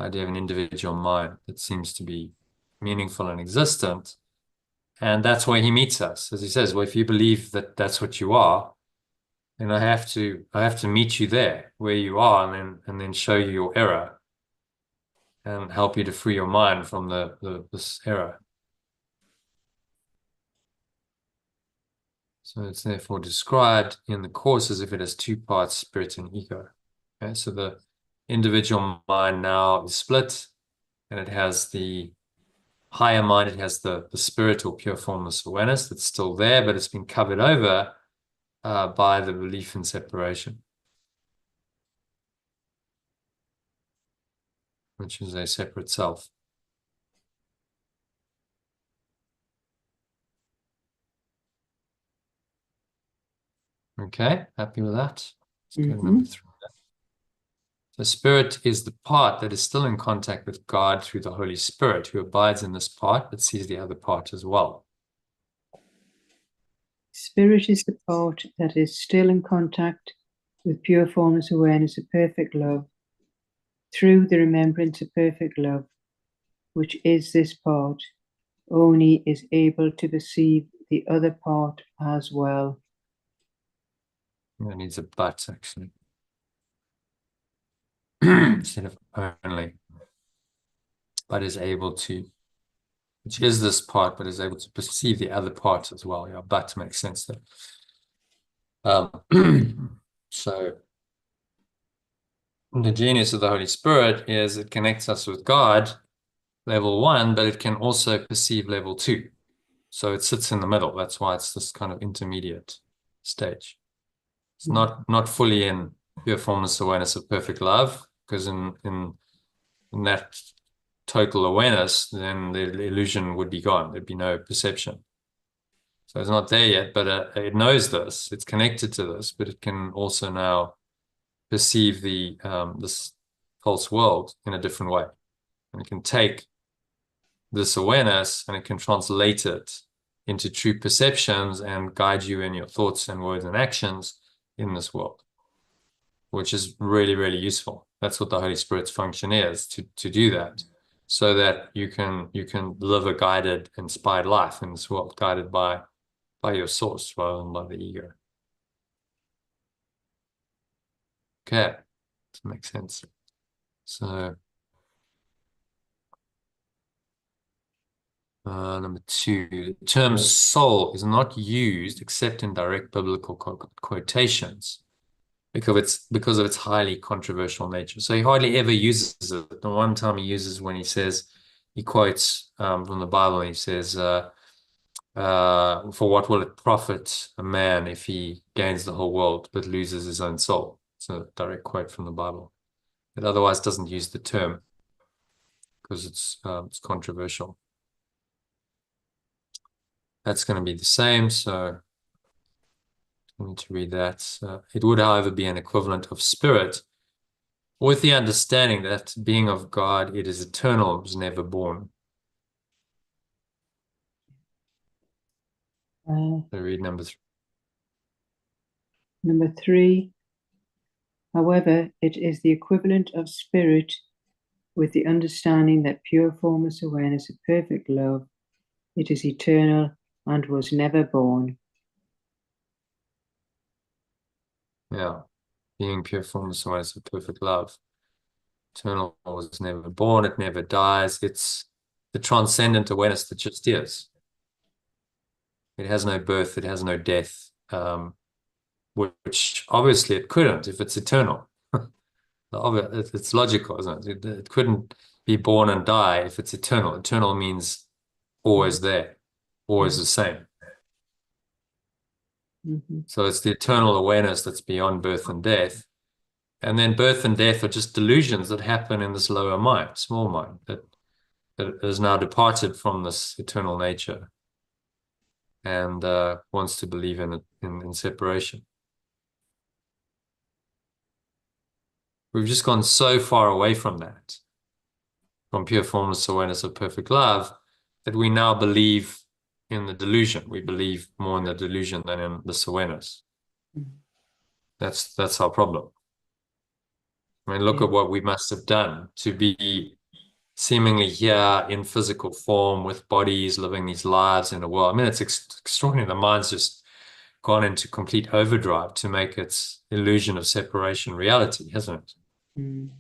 idea of an individual mind that seems to be meaningful and existent. And that's where he meets us. As he says, well, if you believe that that's what you are, then I have to meet you there where you are, and then show you your error and help you to free your mind from this error. So it's therefore described in the Course as if it has 2 parts, spirit and ego. Okay, so the individual mind now is split, and it has the higher mind, it has the spiritual pure formless awareness that's still there, but it's been covered over by the belief in separation, which is a separate self. Okay, happy with that? Let's go to number 3. The spirit is the part that is still in contact with God through the Holy Spirit, who abides in this part but sees the other part as well. Spirit is the part that is still in contact with pure formless awareness of perfect love through the remembrance of perfect love, which is this part, only is able to perceive the other part as well. That needs a but, actually. Instead of only. But is able to, which is this part, but is able to perceive the other part as well. Yeah, but makes sense there. So the genius of the Holy Spirit is it connects us with God, level 1, but it can also perceive level 2. So it sits in the middle. That's why it's this kind of intermediate stage. It's not fully in pure formless awareness of perfect love, because in that total awareness, then the illusion would be gone. There'd be no perception. So it's not there yet, but it knows this. It's connected to this, but it can also now perceive this false world in a different way. And it can take this awareness and it can translate it into true perceptions and guide you in your thoughts and words and actions in this world, which is really, really useful. That's what the Holy Spirit's function is, to do that, so that you can live a guided, inspired life in this world, guided by your source rather than by the ego. Okay, does that make sense? So number 2, the term soul is not used except in direct biblical quotations because of its highly controversial nature. So he hardly ever uses it. The one time he uses when he quotes from the Bible, and he says, for what will it profit a man if he gains the whole world but loses his own soul? It's a direct quote from the Bible. It otherwise doesn't use the term because it's controversial. That's going to be the same, so I need to read that. It would, however, be an equivalent of spirit, with the understanding that being of God, it is eternal, it was never born. So read number 3. Number 3, however, it is the equivalent of spirit, with the understanding that pure formless awareness of perfect love, it is eternal and was never born. Yeah, being pure formless awareness of perfect love. Eternal was never born, it never dies. It's the transcendent awareness that just is. It has no birth, it has no death, which obviously it couldn't if it's eternal. It's logical, isn't it? It couldn't be born and die if it's eternal. Eternal means always there, always the same. So it's the eternal awareness that's beyond birth and death. And then birth and death are just delusions that happen in this lower mind, small mind, that has now departed from this eternal nature and wants to believe in it, in separation. We've just gone so far away from that, from pure formless awareness of perfect love, that we now believe in the delusion. We believe more in the delusion than in this awareness. That's our problem. I mean, look at what we must have done to be seemingly here in physical form with bodies, living these lives in a world. I mean, it's extraordinary. The mind's just gone into complete overdrive to make its illusion of separation reality, hasn't it?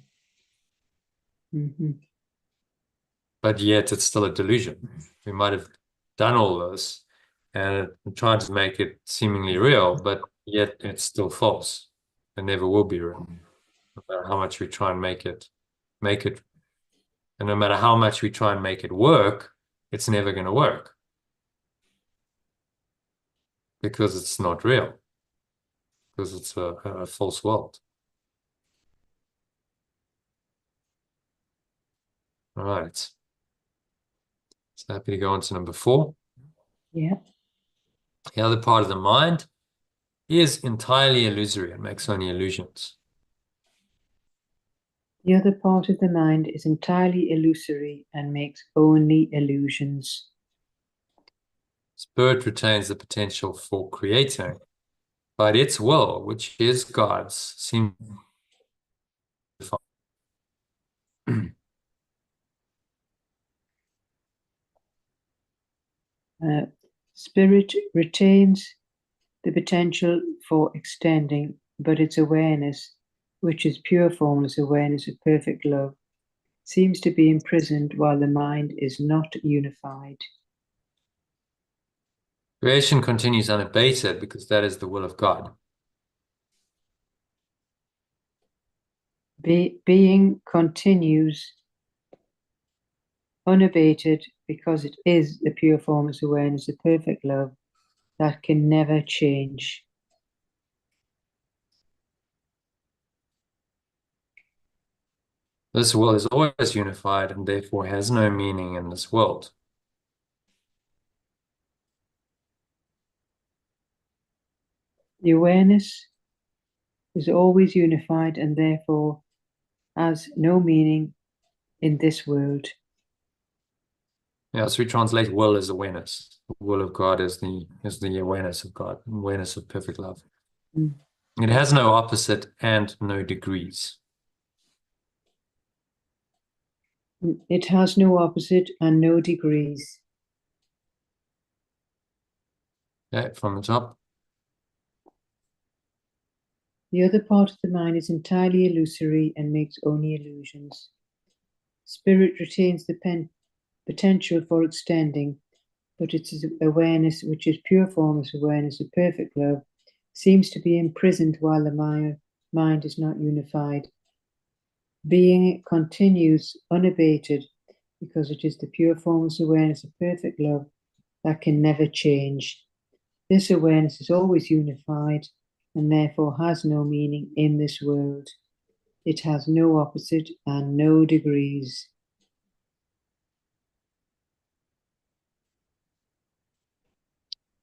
But yet it's still a delusion. We might have done all this and tried to make it seemingly real, but yet it's still false. It never will be real. No matter how much we try and make it, and no matter how much we try and make it work, it's never going to work because it's not real, because it's a false world. All right. So happy to go on to number 4. Yeah. The other part of the mind is entirely illusory and makes only illusions. The other part of the mind is entirely illusory and makes only illusions. Spirit retains the potential for creating, but its will, which is God's, seems Spirit retains the potential for extending, but its awareness, which is pure formless awareness of perfect love, seems to be imprisoned while the mind is not unified. Creation continues unabated because that is the will of God. Being continues unabated because it is the pure formless awareness of perfect love that can never change. This will is always unified and therefore has no meaning in this world. The awareness is always unified and therefore has no meaning in this world. Yeah, so we translate will as awareness. The will of God is the awareness of God, awareness of perfect love. Mm. It has no opposite and no degrees. It has no opposite and no degrees. Okay, from the top. The other part of the mind is entirely illusory and makes only illusions. Spirit retains the potential for extending, but its awareness, which is pure formless awareness of perfect love, seems to be imprisoned while the mind is not unified. Being continues unabated because it is the pure formless awareness of perfect love that can never change. This awareness is always unified and therefore has no meaning in this world. It has no opposite and no degrees.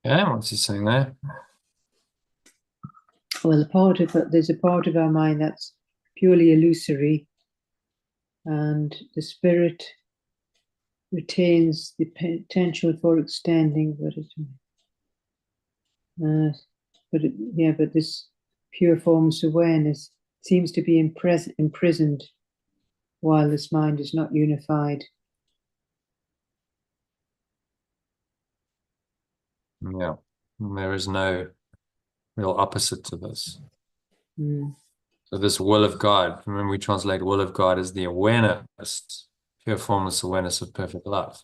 Okay, what's he saying there? Well, there's a part of our mind that's purely illusory, and the spirit retains the potential for extending, but this pure formless awareness seems to be imprisoned while this mind is not unified. Yeah, there is no real opposite to this. Mm. So this will of God, remember we translate will of God as the awareness, pure formless awareness of perfect love.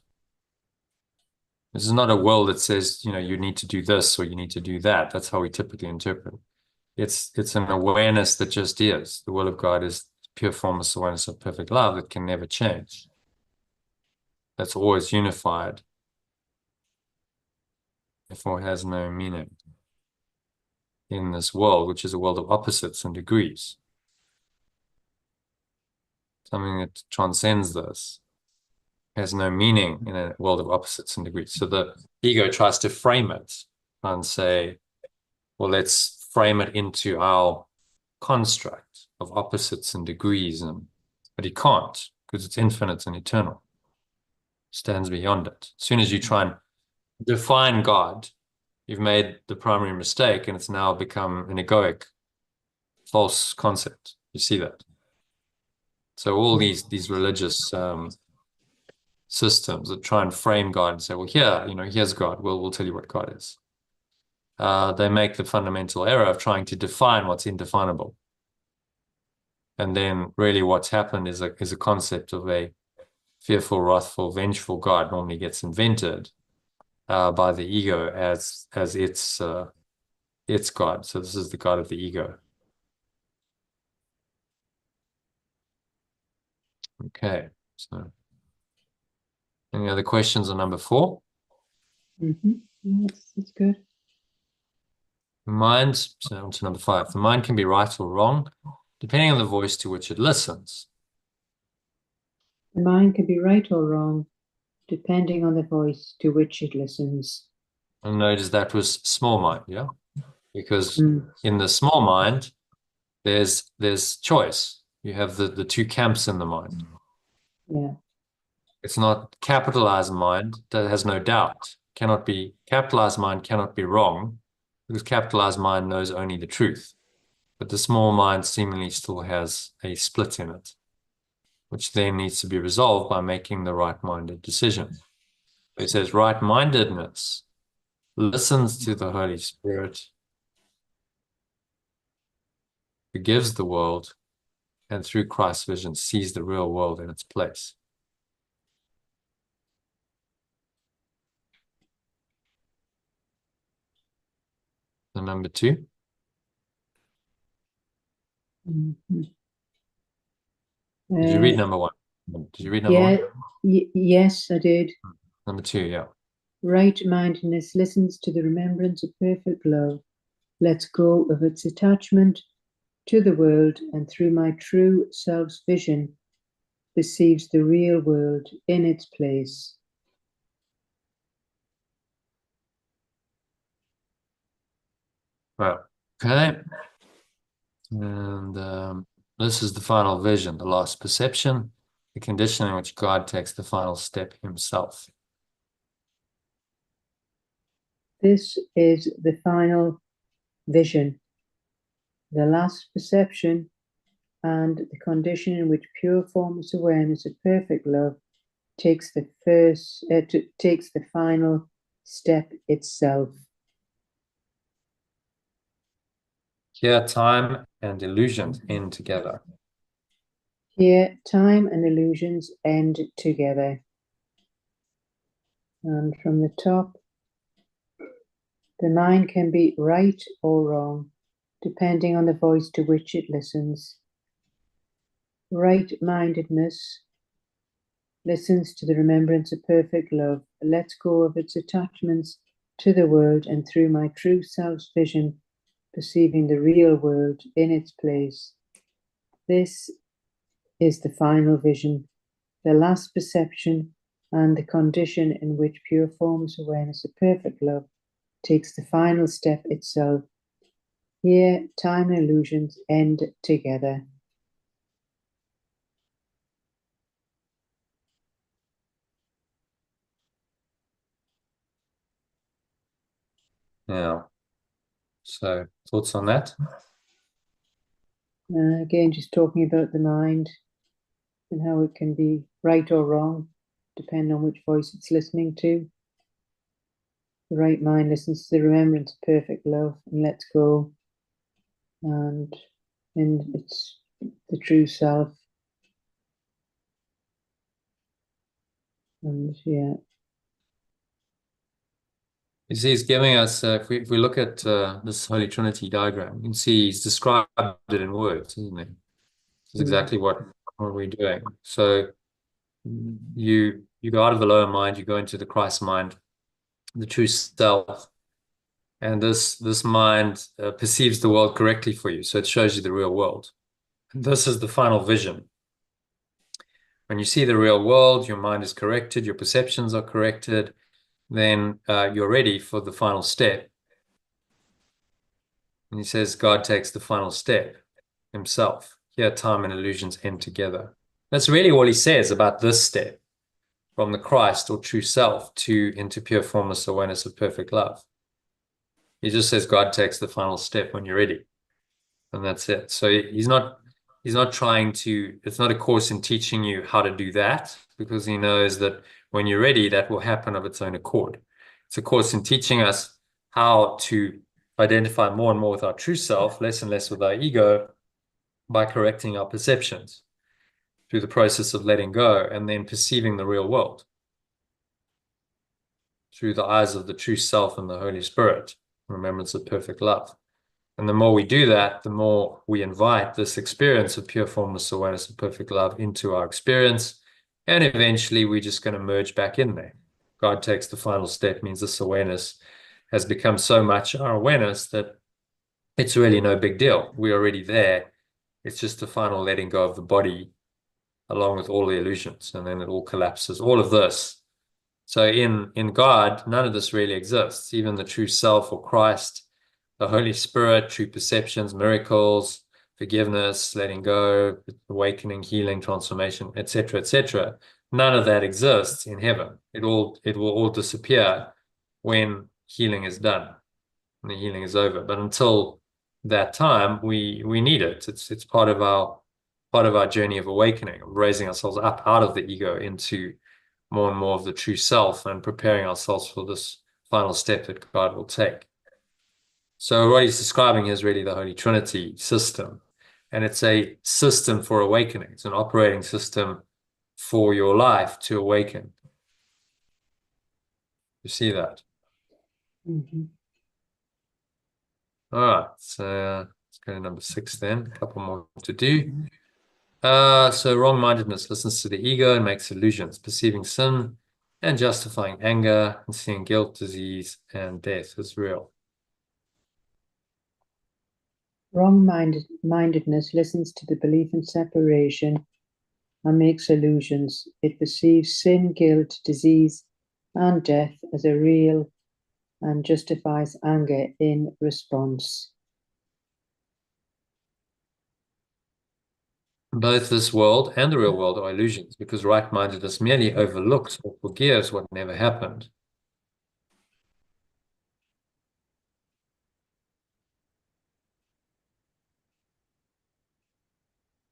This is not a will that says, you need to do this or you need to do that. That's how we typically interpret. It's an awareness that just is. The will of God is pure formless awareness of perfect love that can never change. That's always unified. Therefore has no meaning in this world, which is a world of opposites and degrees. Something that transcends this has no meaning in a world of opposites and degrees. So the ego tries to frame it and say, well, let's frame it into our construct of opposites and degrees, but he can't because it's infinite and eternal. Stands beyond it. As soon as you try and define God, you've made the primary mistake and it's now become an egoic, false concept. You see that? So all these religious systems that try and frame God and say, well, here's God. We'll tell you what God is. They make the fundamental error of trying to define what's indefinable. And then really what's happened is a concept of a fearful, wrathful, vengeful God normally gets invented by the ego as its God. So this is the God of the ego. Okay. So any other questions on number 4? Mm-hmm. Yeah, that's good. Mind, so on to number 5. The mind can be right or wrong, depending on the voice to which it listens. The mind can be right or wrong, depending on the voice to which it listens. And notice that was small mind, yeah? Because Mm. in the small mind, there's choice. You have the two camps in the mind. Yeah. It's not capitalized mind that has no doubt. Capitalized mind cannot be wrong because capitalized mind knows only the truth. But the small mind seemingly still has a split in it, which then needs to be resolved by making the right-minded decision. It says right-mindedness listens to the Holy Spirit, forgives the world, and through Christ's vision sees the real world in its place. The number 2. Mm-hmm. Did you read Uh, number one? Did you read number yeah, one? yes, I did. Number two, yeah. Right-mindedness listens to the remembrance of perfect love, lets go of its attachment to the world, and through my true self's vision, perceives the real world in its place. Well, okay. And this is the final vision, the last perception, the condition in which God takes the final step himself. This is the final vision, the last perception, and the condition in which pure formless awareness of perfect love takes the final step itself. Here, time and illusions end together. Here, time and illusions end together. And from the top, the mind can be right or wrong, depending on the voice to which it listens. Right-mindedness listens to the remembrance of perfect love, lets go of its attachments to the world, and through my true self's vision, perceiving the real world in its place. This is the final vision, the last perception, and the condition in which pure formless awareness of perfect love takes the final step itself. Here, time and illusions end together. Yeah. So, thoughts on that? Again, just talking about the mind and how it can be right or wrong, depending on which voice it's listening to. The right mind listens to the remembrance of perfect love and lets go, and it's the true self. And yeah. You see, he's giving us, if we look at this Holy Trinity diagram, you can see he's described it in words, isn't he? This is exactly what we're doing. So you go out of the lower mind, you go into the Christ mind, the true self, and this mind perceives the world correctly for you. So it shows you the real world. This is the final vision. When you see the real world, your mind is corrected, your perceptions are corrected, then you're ready for the final step. And he says God takes the final step himself. Here, time and illusions end together. That's really all he says about this step from the Christ or true self to into pure formless awareness of perfect love. He just says God takes the final step when you're ready. And that's it. So he's not trying to, it's not a course in teaching you how to do that, because he knows that when you're ready, that will happen of its own accord. It's a course in teaching us how to identify more and more with our true self, less and less with our ego, by correcting our perceptions through the process of letting go and then perceiving the real world through the eyes of the true self and the Holy Spirit, remembrance of perfect love. And the more we do that, the more we invite this experience of pure formless awareness of perfect love into our experience. And eventually we're just going to merge back in there. God takes the final step, means this awareness has become so much our awareness that it's really no big deal. We're already there. It's just a final letting go of the body along with all the illusions, and then it all collapses. All of this. So in God, none of this really exists. Even the true self or Christ, the Holy Spirit, true perceptions, miracles, forgiveness, letting go, awakening, healing, transformation, etc., etc. None of that exists in heaven. It will all disappear when healing is done, and the healing is over. But until that time, we need it. It's part of our journey of awakening, of raising ourselves up out of the ego into more and more of the true self and preparing ourselves for this final step that God will take. So what he's describing is really the Holy Trinity system. And it's a system for awakening. It's an operating system for your life to awaken. You see that? Mm-hmm. All right. So let's go to number 6 then. A couple more to do. So wrong-mindedness listens to the ego and makes illusions, perceiving sin and justifying anger and seeing guilt, disease, and death as real. Wrong-mindedness listens to the belief in separation and makes illusions. It perceives sin, guilt, disease, and death as a real and justifies anger in response. Both this world and the real world are illusions because right-mindedness merely overlooks or forgives what never happened.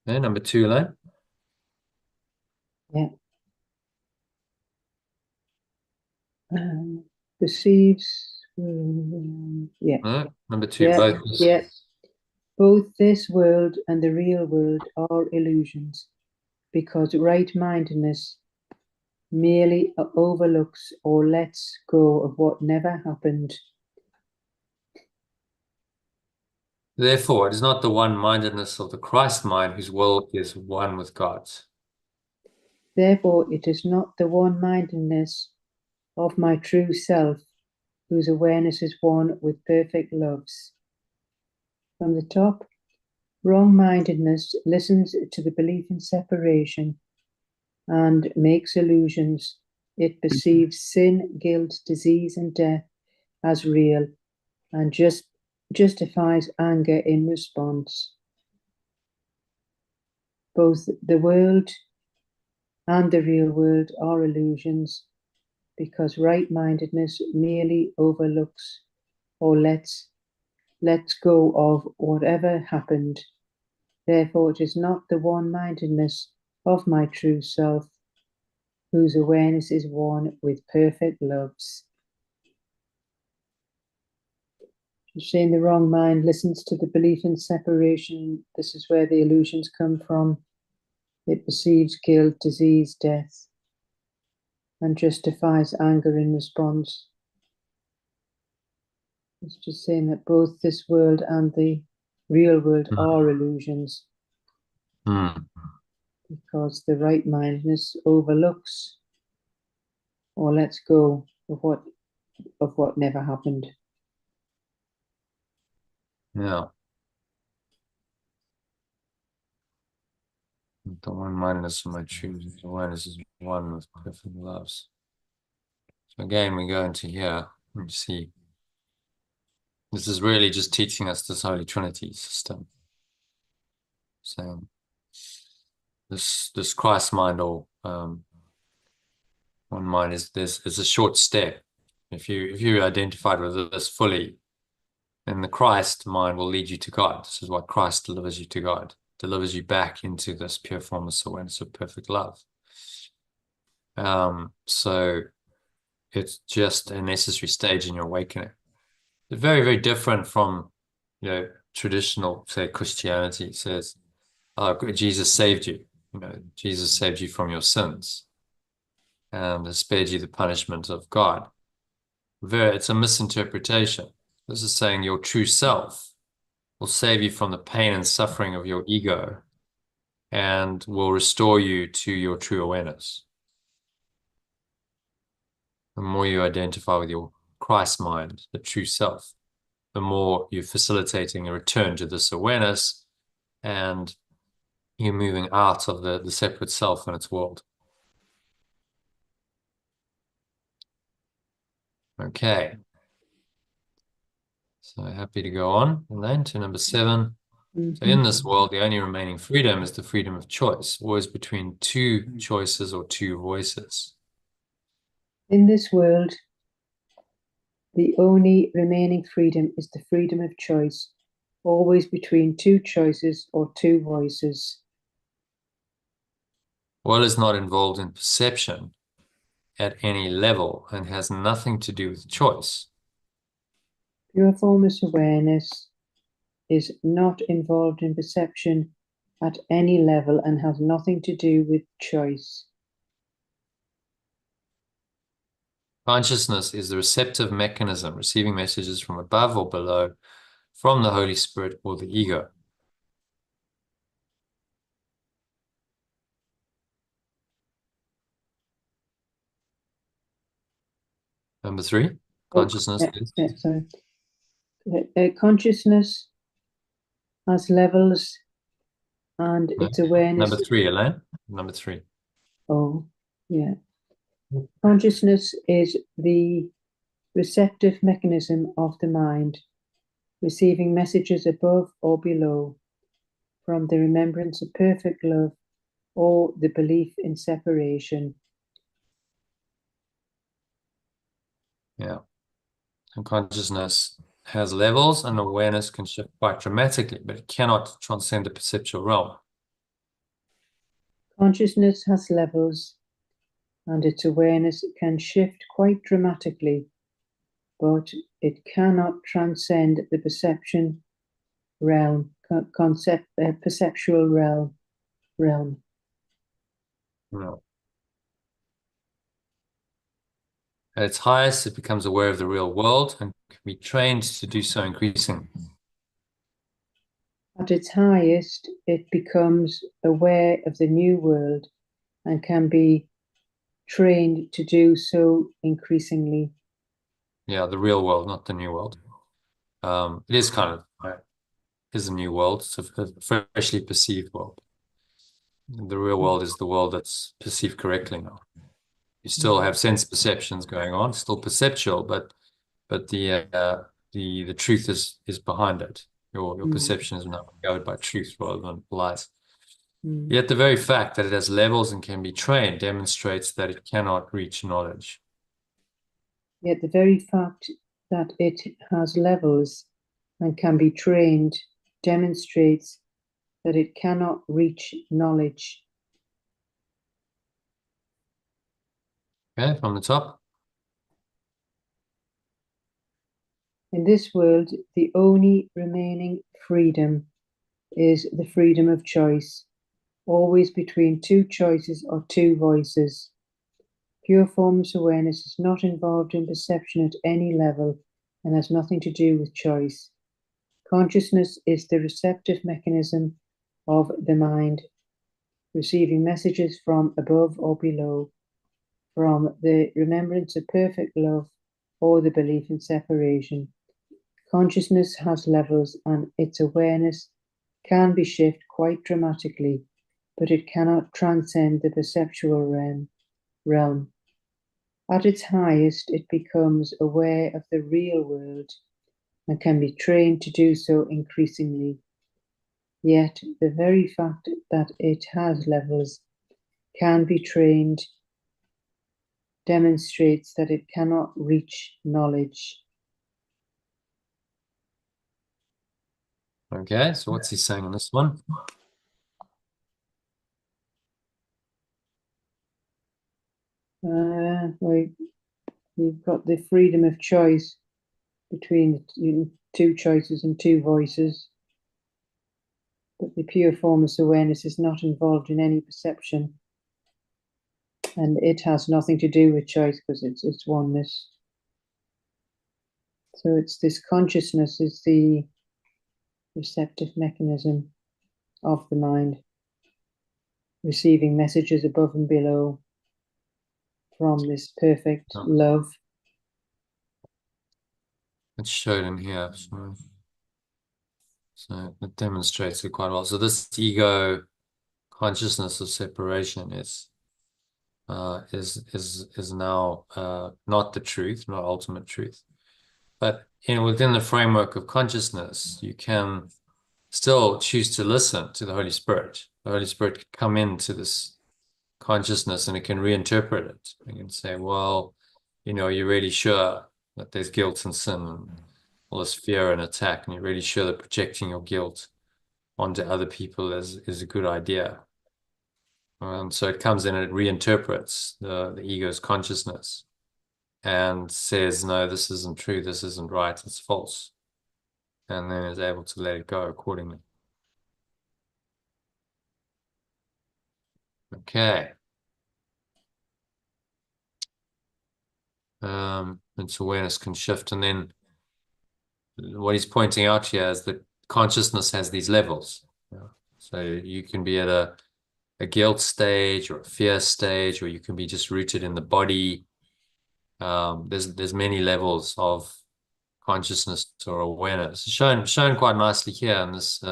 Okay, number 2, Elaine. Yeah. Perceives. Yeah. No, number 2, Yeah. both. Yeah. Both this world and the real world are illusions because right-mindedness merely overlooks or lets go of what never happened. Therefore, it is not the one-mindedness of the Christ mind whose will is one with God's. Therefore, it is not the one-mindedness of my true self whose awareness is one with perfect love's. From the top, wrong-mindedness listens to the belief in separation and makes illusions. It perceives sin, guilt, disease, and death as real and justifies anger in response. Both the world and the real world are illusions because right-mindedness merely overlooks or lets go of whatever happened. Therefore, it is not the one-mindedness of my true self whose awareness is one with perfect love's. Saying the wrong mind listens to the belief in separation. This is where the illusions come from. It perceives guilt, disease, death, and justifies anger in response. It's just saying that both this world and the real world are illusions because the right-mindedness overlooks or lets go of what never happened. Yeah. The one-mindedness of my truth, awareness is one with perfect loves. So again, we go into here and see. This is really just teaching us this Holy Trinity system. So this Christ mind or one mind is a short step. If you identified with this fully, then the Christ mind will lead you to God. This is what Christ delivers you to God, delivers you back into this pure formless awareness of perfect love. So it's just a necessary stage in your awakening. It's very, very different from, traditional, say, Christianity. It says, oh, Jesus saved you. Jesus saved you from your sins and has spared you the punishment of God. It's a misinterpretation. This is saying your true self will save you from the pain and suffering of your ego and will restore you to your true awareness. The more you identify with your Christ mind, the true self, the more you're facilitating a return to this awareness and you're moving out of the separate self and its world. Okay. So happy to go on, and then to number 7. So in this world, the only remaining freedom is the freedom of choice, always between two choices or two voices. In this world, the only remaining freedom is the freedom of choice, always between two choices or two voices. What is not involved in perception at any level and has nothing to do with choice. Pure formless awareness is not involved in perception at any level and has nothing to do with choice. Consciousness is the receptive mechanism, receiving messages from above or below, from the Holy Spirit or the ego. Number three, consciousness is. Sorry. Consciousness has levels and No. its awareness. Number three, Elaine. Number three. Oh, yeah. Consciousness is the receptive mechanism of the mind, receiving messages above or below from the remembrance of perfect love or the belief in separation. Yeah. And consciousness has levels, and awareness can shift quite dramatically, but it cannot transcend the perceptual realm. Consciousness has levels, and its awareness can shift quite dramatically, but it cannot transcend the perception realm, perceptual realm. No. At its highest, it becomes aware of the real world and can be trained to do so increasingly. At its highest, it becomes aware of the new world and can be trained to do so increasingly. Yeah, the real world, not the new world. It is kind of is a new world. It's a freshly perceived world. The real world is the world that's perceived correctly now. You still have sense perceptions going on, still perceptual, but the truth is behind it. Your perception is now guided by truth rather than lies. Yet the very fact that it has levels and can be trained demonstrates that it cannot reach knowledge. Yet the very fact that it has levels and can be trained demonstrates that it cannot reach knowledge. Okay, from the top. In this world, the only remaining freedom is the freedom of choice, always between two choices or two voices. Pure formless awareness is not involved in perception at any level and has nothing to do with choice. Consciousness is the receptive mechanism of the mind, receiving messages from above or below, from the remembrance of perfect love or the belief in separation. Consciousness has levels and its awareness can be shifted quite dramatically, but it cannot transcend the perceptual realm. At its highest, it becomes aware of the real world and can be trained to do so increasingly. Yet the very fact that it has levels, can be trained, demonstrates that it cannot reach knowledge. Okay, so what's he saying on this one? We've got the freedom of choice between two choices and two voices. But the pure formless awareness is not involved in any perception. And it has nothing to do with choice because it's oneness. So it's this consciousness is the receptive mechanism of the mind, receiving messages above and below from this perfect love. It's showed in here. So it demonstrates it quite well. So this ego consciousness of separation is now not the truth, not ultimate truth. But within the framework of consciousness, you can still choose to listen to the Holy Spirit. The Holy Spirit can come into this consciousness and it can reinterpret it. It can say, well, you're really sure that there's guilt and sin and all this fear and attack, and you're really sure that projecting your guilt onto other people is a good idea. So it comes in and it reinterprets the ego's consciousness and says, no, this isn't true, this isn't right, it's false. And then is able to let it go accordingly. Okay. Its awareness can shift. And then what he's pointing out here is that consciousness has these levels. So you can be at a guilt stage or a fear stage, or you can be just rooted in the body. There's many levels of consciousness or awareness. Shown quite nicely here in this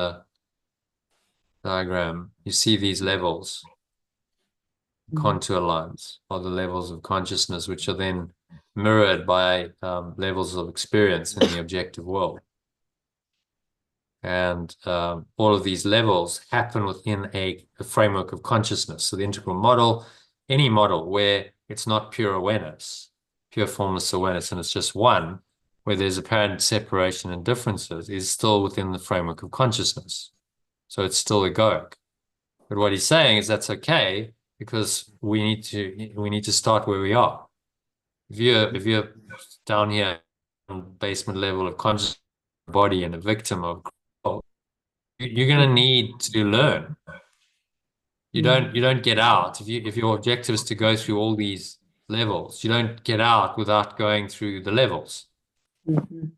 diagram. You see these levels, contour lines are the levels of consciousness, which are then mirrored by levels of experience in the objective world. And all of these levels happen within a framework of consciousness. So the integral model, any model where it's not pure awareness, pure formless awareness, and it's just one, where there's apparent separation and differences, is still within the framework of consciousness. So it's still egoic. But what he's saying is that's okay, because we need to start where we are. If you're down here on basement level of conscious body and a victim of, you're going to need to learn. You don't get out. If your objective is to go through all these levels, you don't get out without going through the levels.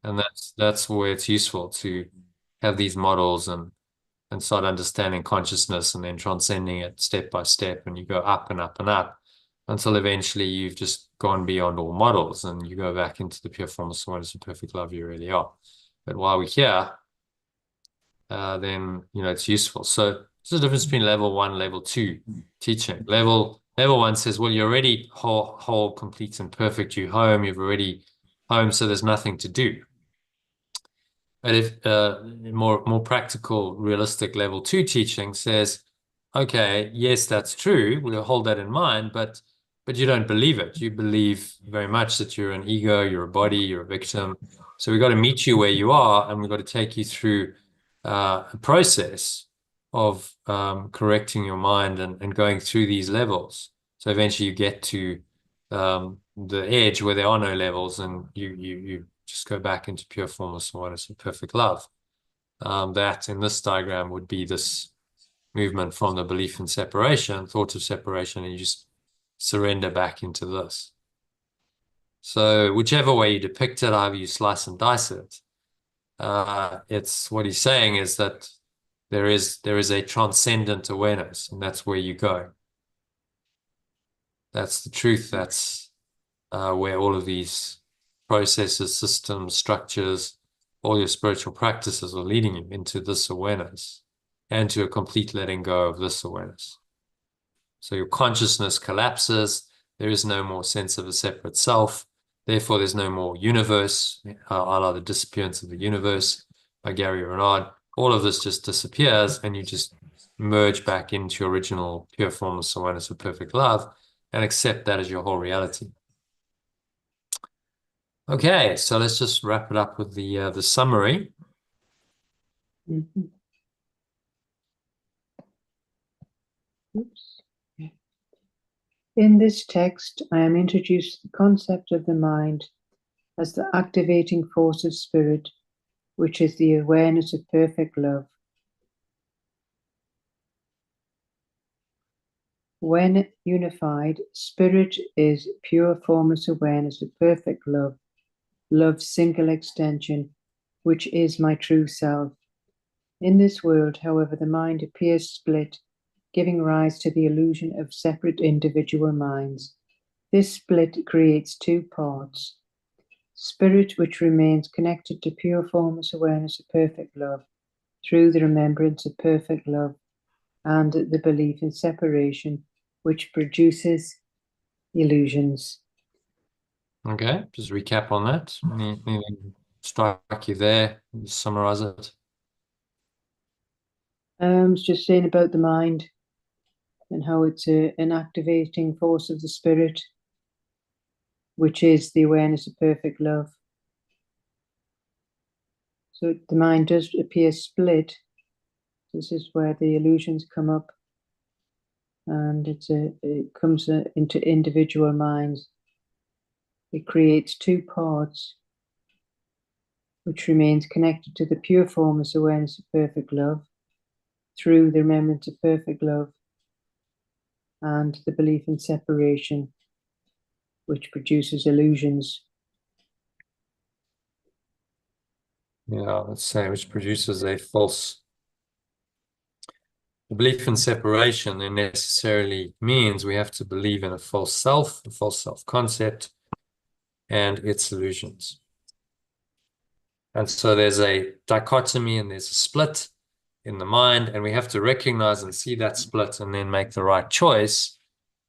And that's where it's useful to have these models and start understanding consciousness and then transcending it step by step, and you go up and up and up until eventually you've just gone beyond all models and you go back into the pure formless awareness and perfect love you really are. But while we're here, then it's useful. So there's a difference between level 1, level 2 teaching. Level 1 says, well, you're already whole, complete, and perfect. You're home. You've already home, so there's nothing to do. But if more practical, realistic level 2 teaching says, okay, yes, that's true. We'll hold that in mind, but you don't believe it. You believe very much that you're an ego, you're a body, you're a victim. So we've got to meet you where you are, and we've got to take you through a process of correcting your mind and going through these levels. So eventually you get to the edge where there are no levels, and you just go back into pure formless awareness and perfect love. That in this diagram would be this movement from the belief in separation, thought of separation, and you just surrender back into this. So whichever way you depict it, however you slice and dice it, it's what he's saying is that there is a transcendent awareness, and that's where you go. That's the truth. That's where all of these processes, systems, structures, all your spiritual practices are leading you into this awareness and to a complete letting go of this awareness. So your consciousness collapses. There is no more sense of a separate self. Therefore, there's no more universe, a la the disappearance of the universe by Gary Renard. All of this just disappears, and you just merge back into your original pure formless awareness of perfect love and accept that as your whole reality. Okay, so let's just wrap it up with the summary. Oops. In this text, I am introduced to the concept of the mind as the activating force of spirit, which is the awareness of perfect love. When unified, spirit is pure formless awareness of perfect love, love's single extension, which is my true self. In this world, however, the mind appears split, giving rise to the illusion of separate individual minds. This split creates two parts: spirit, which remains connected to pure formless awareness of perfect love through the remembrance of perfect love, and the belief in separation, which produces illusions. Okay, just recap on that. Anything strike you there? Summarize it. It's just saying about the mind and how it's an activating force of the spirit, which is the awareness of perfect love. So the mind does appear split. This is where the illusions come up, and it comes into individual minds. It creates two parts, which remains connected to the pure formless awareness of perfect love through the remembrance of perfect love and the belief in separation, which produces illusions. Yeah, let's say which produces a false. The belief in separation then necessarily means we have to believe in a false self concept, and its illusions. And so there's a dichotomy and there's a split in the mind, and we have to recognize and see that split and then make the right choice.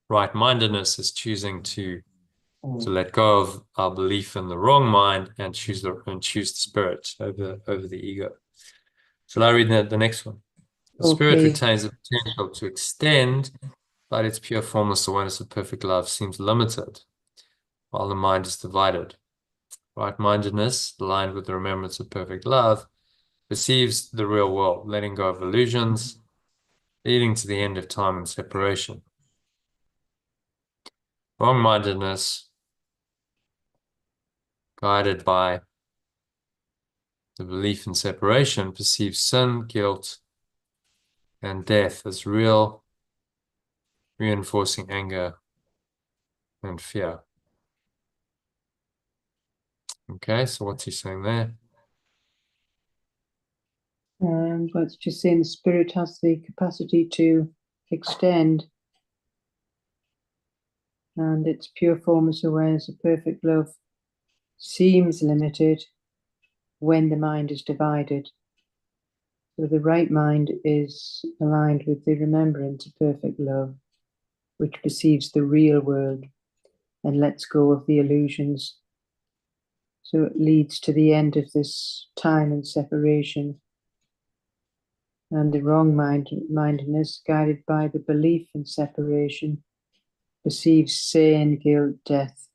Right-mindedness is choosing to let go of our belief in the wrong mind and choose the spirit over the ego. Shall I read the next one? The spirit Okay. retains the potential to extend, but its pure formless awareness of perfect love seems limited, while the mind is divided. Right-mindedness, aligned with the remembrance of perfect love, perceives the real world, letting go of illusions, leading to the end of time and separation. Wrong-mindedness, guided by the belief in separation, perceives sin, guilt, and death as real, reinforcing anger and fear. Okay, so what's he saying there? But it's just saying the spirit has the capacity to extend, and its pure formless awareness of perfect love seems limited when the mind is divided. So the right mind is aligned with the remembrance of perfect love, which perceives the real world and lets go of the illusions. So it leads to the end of this time and separation. And the wrong-mindedness, guided by the belief in separation, perceives sin, guilt, death,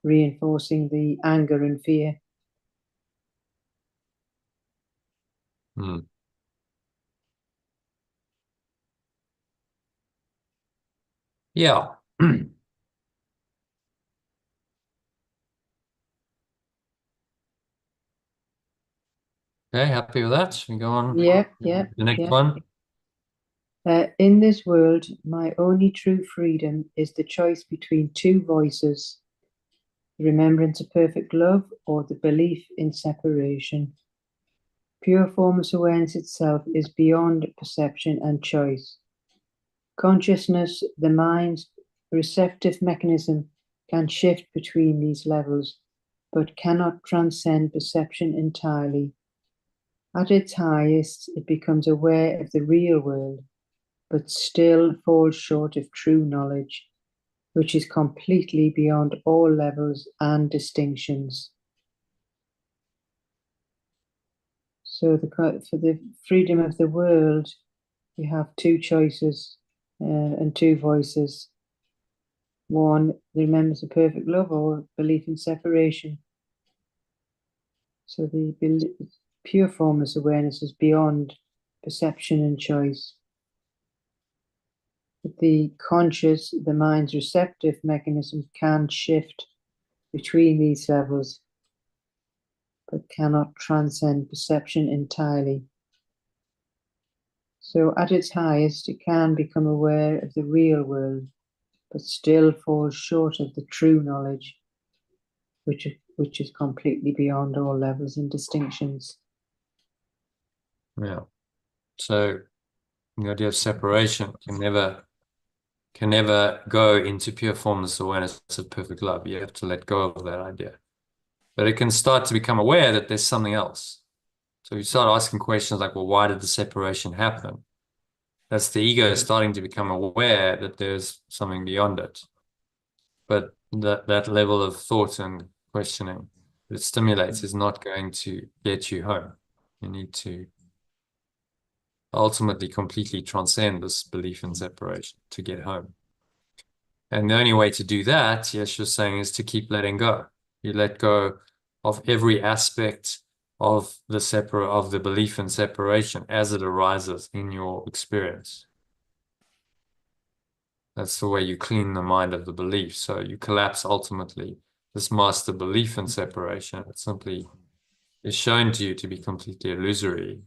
reinforcing the anger and fear. Yeah. Okay, happy with that? Should we go on? Yeah. The next one. In this world, my only true freedom is the choice between two voices, the remembrance of perfect love or the belief in separation. Pure formless awareness itself is beyond perception and choice. Consciousness, the mind's receptive mechanism, can shift between these levels, but cannot transcend perception entirely. At its highest, it becomes aware of the real world, but still falls short of true knowledge, which is completely beyond all levels and distinctions. So for the freedom of the world, you have two choices and two voices. One, the remembrance of perfect love or belief in separation. So the pure formless awareness is beyond perception and choice. But the conscious, the mind's receptive mechanism can shift between these levels, but cannot transcend perception entirely. So at its highest, it can become aware of the real world, but still falls short of the true knowledge, which is completely beyond all levels and distinctions. Yeah. So the idea of separation can never go into pure formless awareness of perfect love. You have to let go of that idea. But it can start to become aware that there's something else. So you start asking questions like, well, why did the separation happen? That's the ego starting to become aware that there's something beyond it. But that level of thought and questioning that it stimulates is not going to get you home. You need to ultimately completely transcend this belief in separation to get home. And the only way to do that, yes, you're saying, is to keep letting go. You let go of every aspect of the belief in separation as it arises in your experience. That's the way you clean the mind of the belief. So you collapse ultimately this master belief in separation. It simply is shown to you to be completely illusory.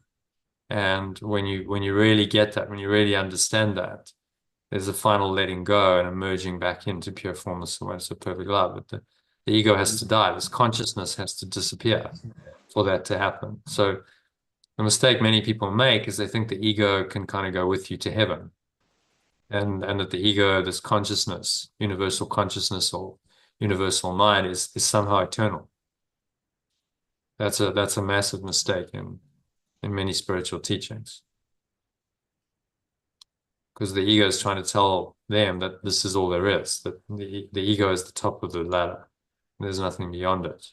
And when you really get that, when you really understand that, there's a final letting go and emerging back into pure formless awareness of perfect love. But the ego has to die. This consciousness has to disappear for that to happen. So the mistake many people make is they think the ego can kind of go with you to heaven. And that the ego, this consciousness, universal consciousness, or universal mind is somehow eternal. That's a massive mistake in many spiritual teachings. Because the ego is trying to tell them that this is all there is, that the ego is the top of the ladder. There's nothing beyond it.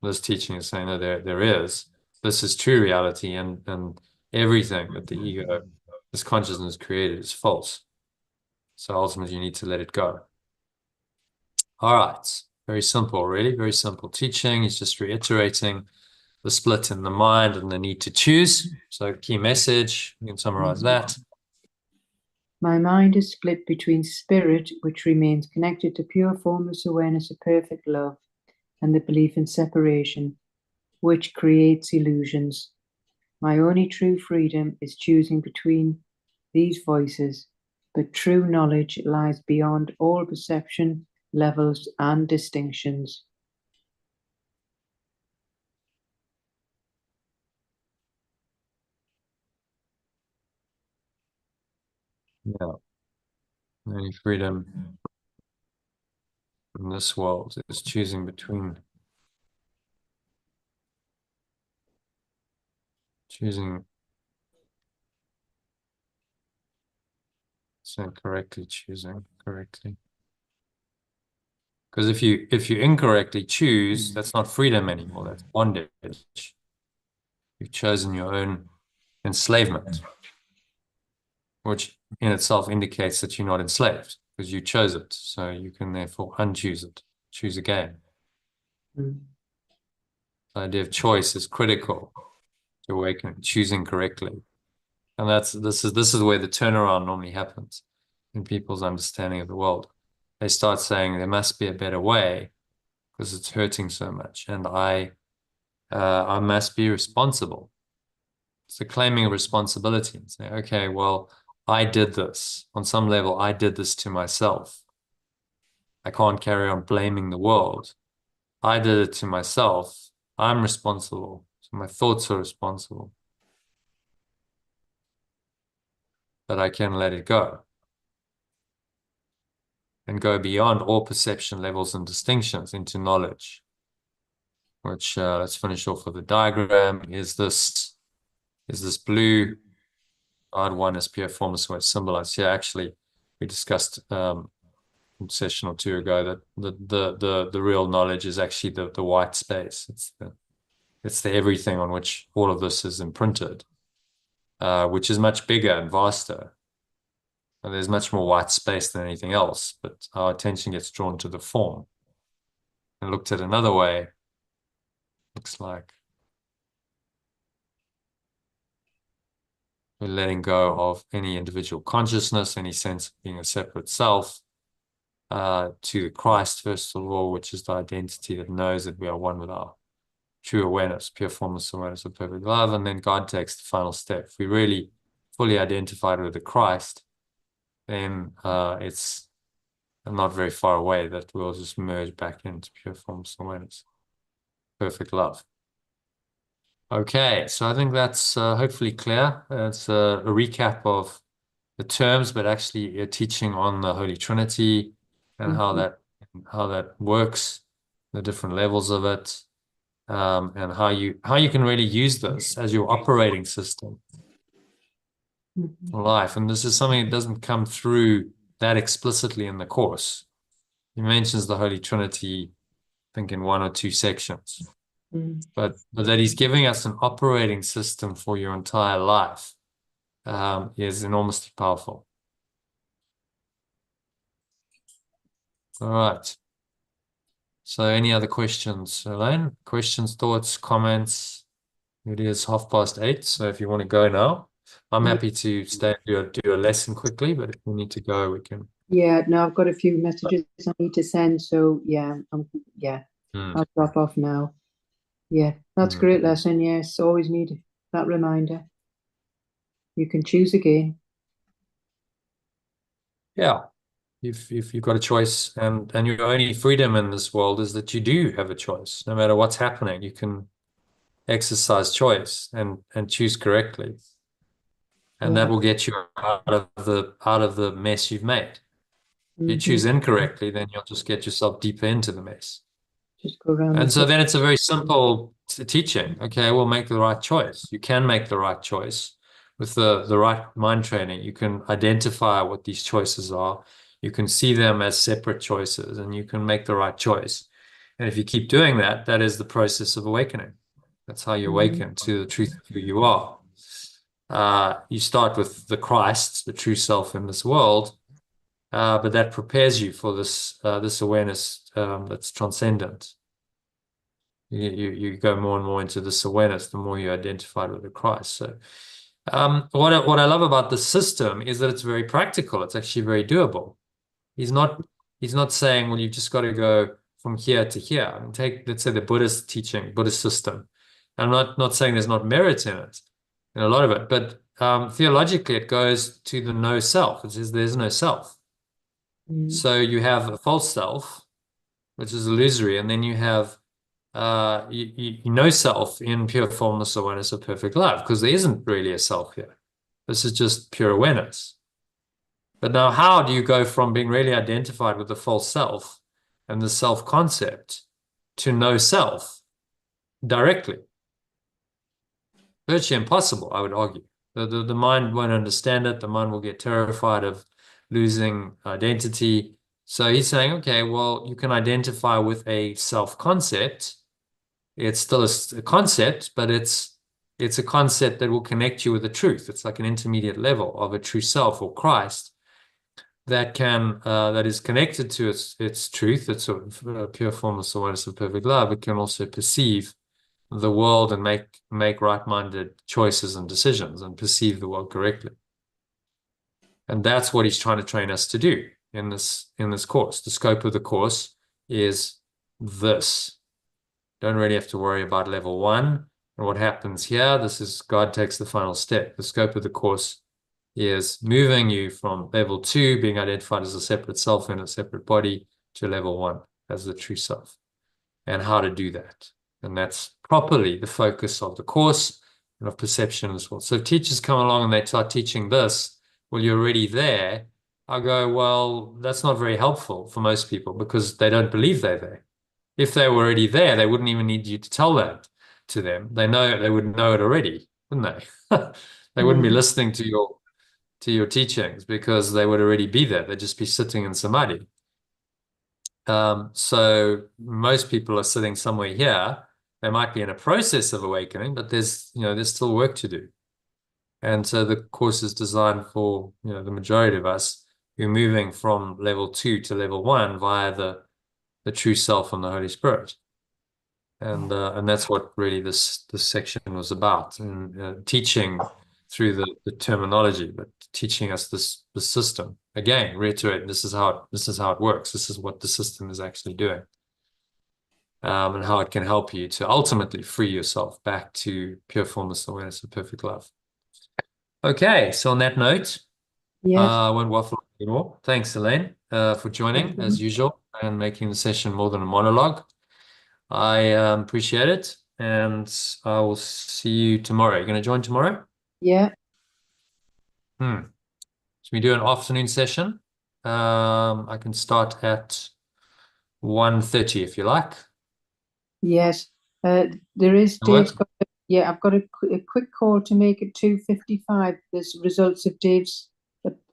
This teaching is saying that there is. This is true reality, and everything that the ego, this consciousness created is false. So ultimately you need to let it go. All right. Very simple, really. Very simple teaching. He's just reiterating the split in the mind and the need to choose. So key message, you can summarize that. My mind is split between spirit, which remains connected to pure formless awareness of perfect love, and the belief in separation, which creates illusions. My only true freedom is choosing between these voices, but true knowledge lies beyond all perception, levels, and distinctions. Yeah. Any freedom in this world is choosing between choosing correctly. Because if you incorrectly choose, that's not freedom anymore, that's bondage. You've chosen your own enslavement, which in itself indicates that you're not enslaved because you chose it. So you can therefore unchoose it, choose again. Mm. The idea of choice is critical to awakening, choosing correctly. And this is where the turnaround normally happens in people's understanding of the world. They start saying there must be a better way because it's hurting so much, and I must be responsible. So claiming responsibility and saying, okay, well, I did this. On some level, I did this to myself. I can't carry on blaming the world. I did it to myself. I'm responsible. So my thoughts are responsible. But I can let it go and go beyond all perception levels and distinctions into knowledge, which let's finish off with a diagram. Is this blue? God one is pure formless way symbolized here. Actually, we discussed a session or two ago that the real knowledge is actually the white space. It's the everything on which all of this is imprinted, which is much bigger and vaster. And there's much more white space than anything else, but our attention gets drawn to the form. And looked at another way, looks like we're letting go of any individual consciousness, any sense of being a separate self, to the Christ, first of all, which is the identity that knows that we are one with our true awareness, pure formless awareness of perfect love. And then God takes the final step. If we really fully identified with the Christ, then it's not very far away that we'll just merge back into pure formless awareness, perfect love. Okay, so I think that's hopefully clear. It's a recap of the terms, but actually a teaching on the Holy Trinity and how that works, the different levels of it, and how you can really use this as your operating system for life. And this is something that doesn't come through that explicitly in the course. He mentions the Holy Trinity, I think, in one or two sections. But that he's giving us an operating system for your entire life is enormously powerful. All right. So any other questions, Elaine? Questions, thoughts, comments? It is 8:30, so if you want to go now, I'm happy to stay and do a lesson quickly, but if we need to go, we can. Yeah, no, I've got a few messages I need to send, so yeah, I'll drop off now. Yeah, that's great lesson. Yes, always need that reminder. You can choose again. Yeah. If you've got a choice, and your only freedom in this world is that you do have a choice. No matter what's happening, you can exercise choice and choose correctly. And that will get you out of the mess you've made. If you choose incorrectly, then you'll just get yourself deeper into the mess. Just go around And the so then it's a very simple teaching. Okay, well, make the right choice. You can make the right choice with the right mind training. You can identify what these choices are. You can see them as separate choices, and you can make the right choice. And if you keep doing that, that is the process of awakening. That's how you awaken to the truth of who you are. You start with the Christ, the true self in this world, but that prepares you for this awareness that's transcendent. You go more and more into this awareness, the more you identify with the Christ. So, what I love about the system is that it's very practical. It's actually very doable. He's not he's not saying, well, you've just got to go from here to here. I mean, let's say the Buddhist teaching, Buddhist system. I'm not saying there's not merit in it, in a lot of it, but theologically, it goes to the no self. It says there's no self. So you have a false self, which is illusory, and then you have you know self in pure formless awareness of perfect love, because there isn't really a self here. This is just pure awareness. But now, how do you go from being really identified with the false self and the self concept to no self directly? Virtually impossible, I would argue. The mind won't understand it. The mind will get terrified of losing identity. So he's saying, okay, well, you can identify with a self concept. It's still a concept, but it's a concept that will connect you with the truth. It's like an intermediate level of a true self or Christ that is connected to its truth. It's sort of pure formless awareness of perfect love. It can also perceive the world and make right-minded choices and decisions and perceive the world correctly. And that's what he's trying to train us to do in this course. The scope of the course is this. Don't really have to worry about level 1 and what happens here. This is God takes the final step. The scope of the course is moving you from level 2, being identified as a separate self in a separate body, to level 1 as the true self, and how to do that. And that's properly the focus of the course and of perception as well. So if teachers come along and they start teaching this, well, you're already there. I go, well, that's not very helpful for most people because they don't believe they're there. If they were already there, they wouldn't even need you to tell that to them. They would know it already, wouldn't they? They wouldn't be listening to your teachings because they would already be there. They'd just be sitting in samadhi. So most people are sitting somewhere here. They might be in a process of awakening, but there's still work to do. And so the course is designed for, the majority of us who are moving from level 2 to level 1 via the true self and the Holy Spirit. And that's what really this section was about, and teaching through the terminology, but teaching us the system. Again, reiterate, this is how it works. This is what the system is actually doing, and how it can help you to ultimately free yourself back to pure formless awareness of perfect love. Okay, so on that note, I won't waffle anymore. Thanks, Elaine, for joining as usual and making the session more than a monologue. I appreciate it, and I will see you tomorrow. You're going to join tomorrow? Yeah. So we do an afternoon session. I can start at 1:30 if you like. Yes. There is Dave's yeah, I've got a quick call to make at 2:55. There's results of Dave's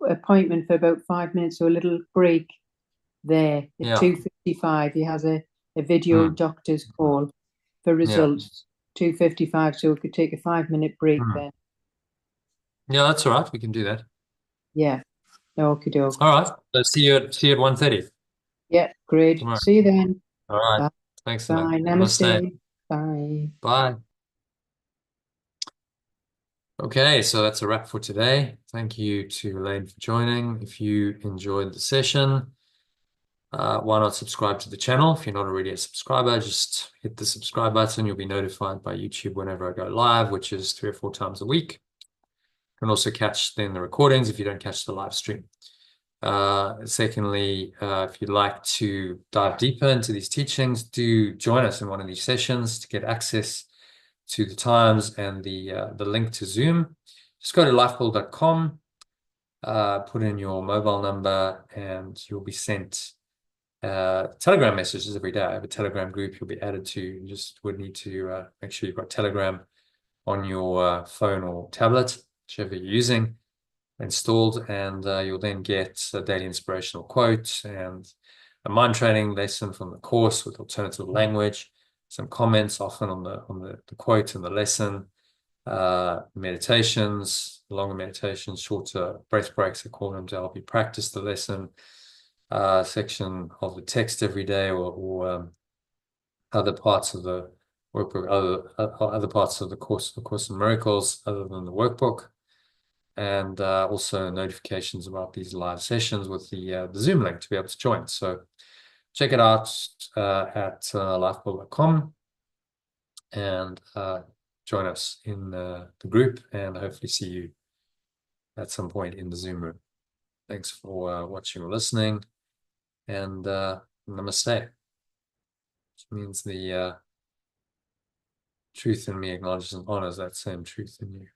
appointment for about 5 minutes, so a little break there at 2:55. He has a video doctor's call for results. 2:55, so we could take a 5-minute break then. Yeah, that's all right. We can do that. Yeah. Okie doke. All right. So see you at 1:30. Yeah, great. Tomorrow. See you then. All right. Bye. Thanks. Bye. Namaste. Bye. Bye. Okay, so that's a wrap for today. Thank you to Elaine for joining. If you enjoyed the session, why not subscribe to the channel? If you're not already a subscriber, just hit the subscribe button. You'll be notified by YouTube whenever I go live, which is 3 or 4 times a week. You can also catch then the recordings if you don't catch the live stream. Secondly, if you'd like to dive deeper into these teachings, do join us in one of these sessions to get access to the times and the link to Zoom. Just go to lifebuild.com. put in your mobile number, and you'll be sent Telegram messages every day. I have a Telegram group you'll be added to. You just would need to make sure you've got Telegram on your phone or tablet, whichever you're using, installed, and you'll then get a daily inspirational quote and a mind training lesson from the course with alternative language, some comments often on the quote and the lesson, meditations, longer meditations, shorter breath breaks, I call them, to help you practice the lesson, section of the text every day, or other parts of the workbook, other parts of the Course in Miracles other than the workbook, and also notifications about these live sessions with the Zoom link to be able to join. So check it out at lifebook.com, and join us in the group, and hopefully see you at some point in the Zoom room. Thanks for watching or listening, and namaste, which means the truth in me acknowledges and honors that same truth in you.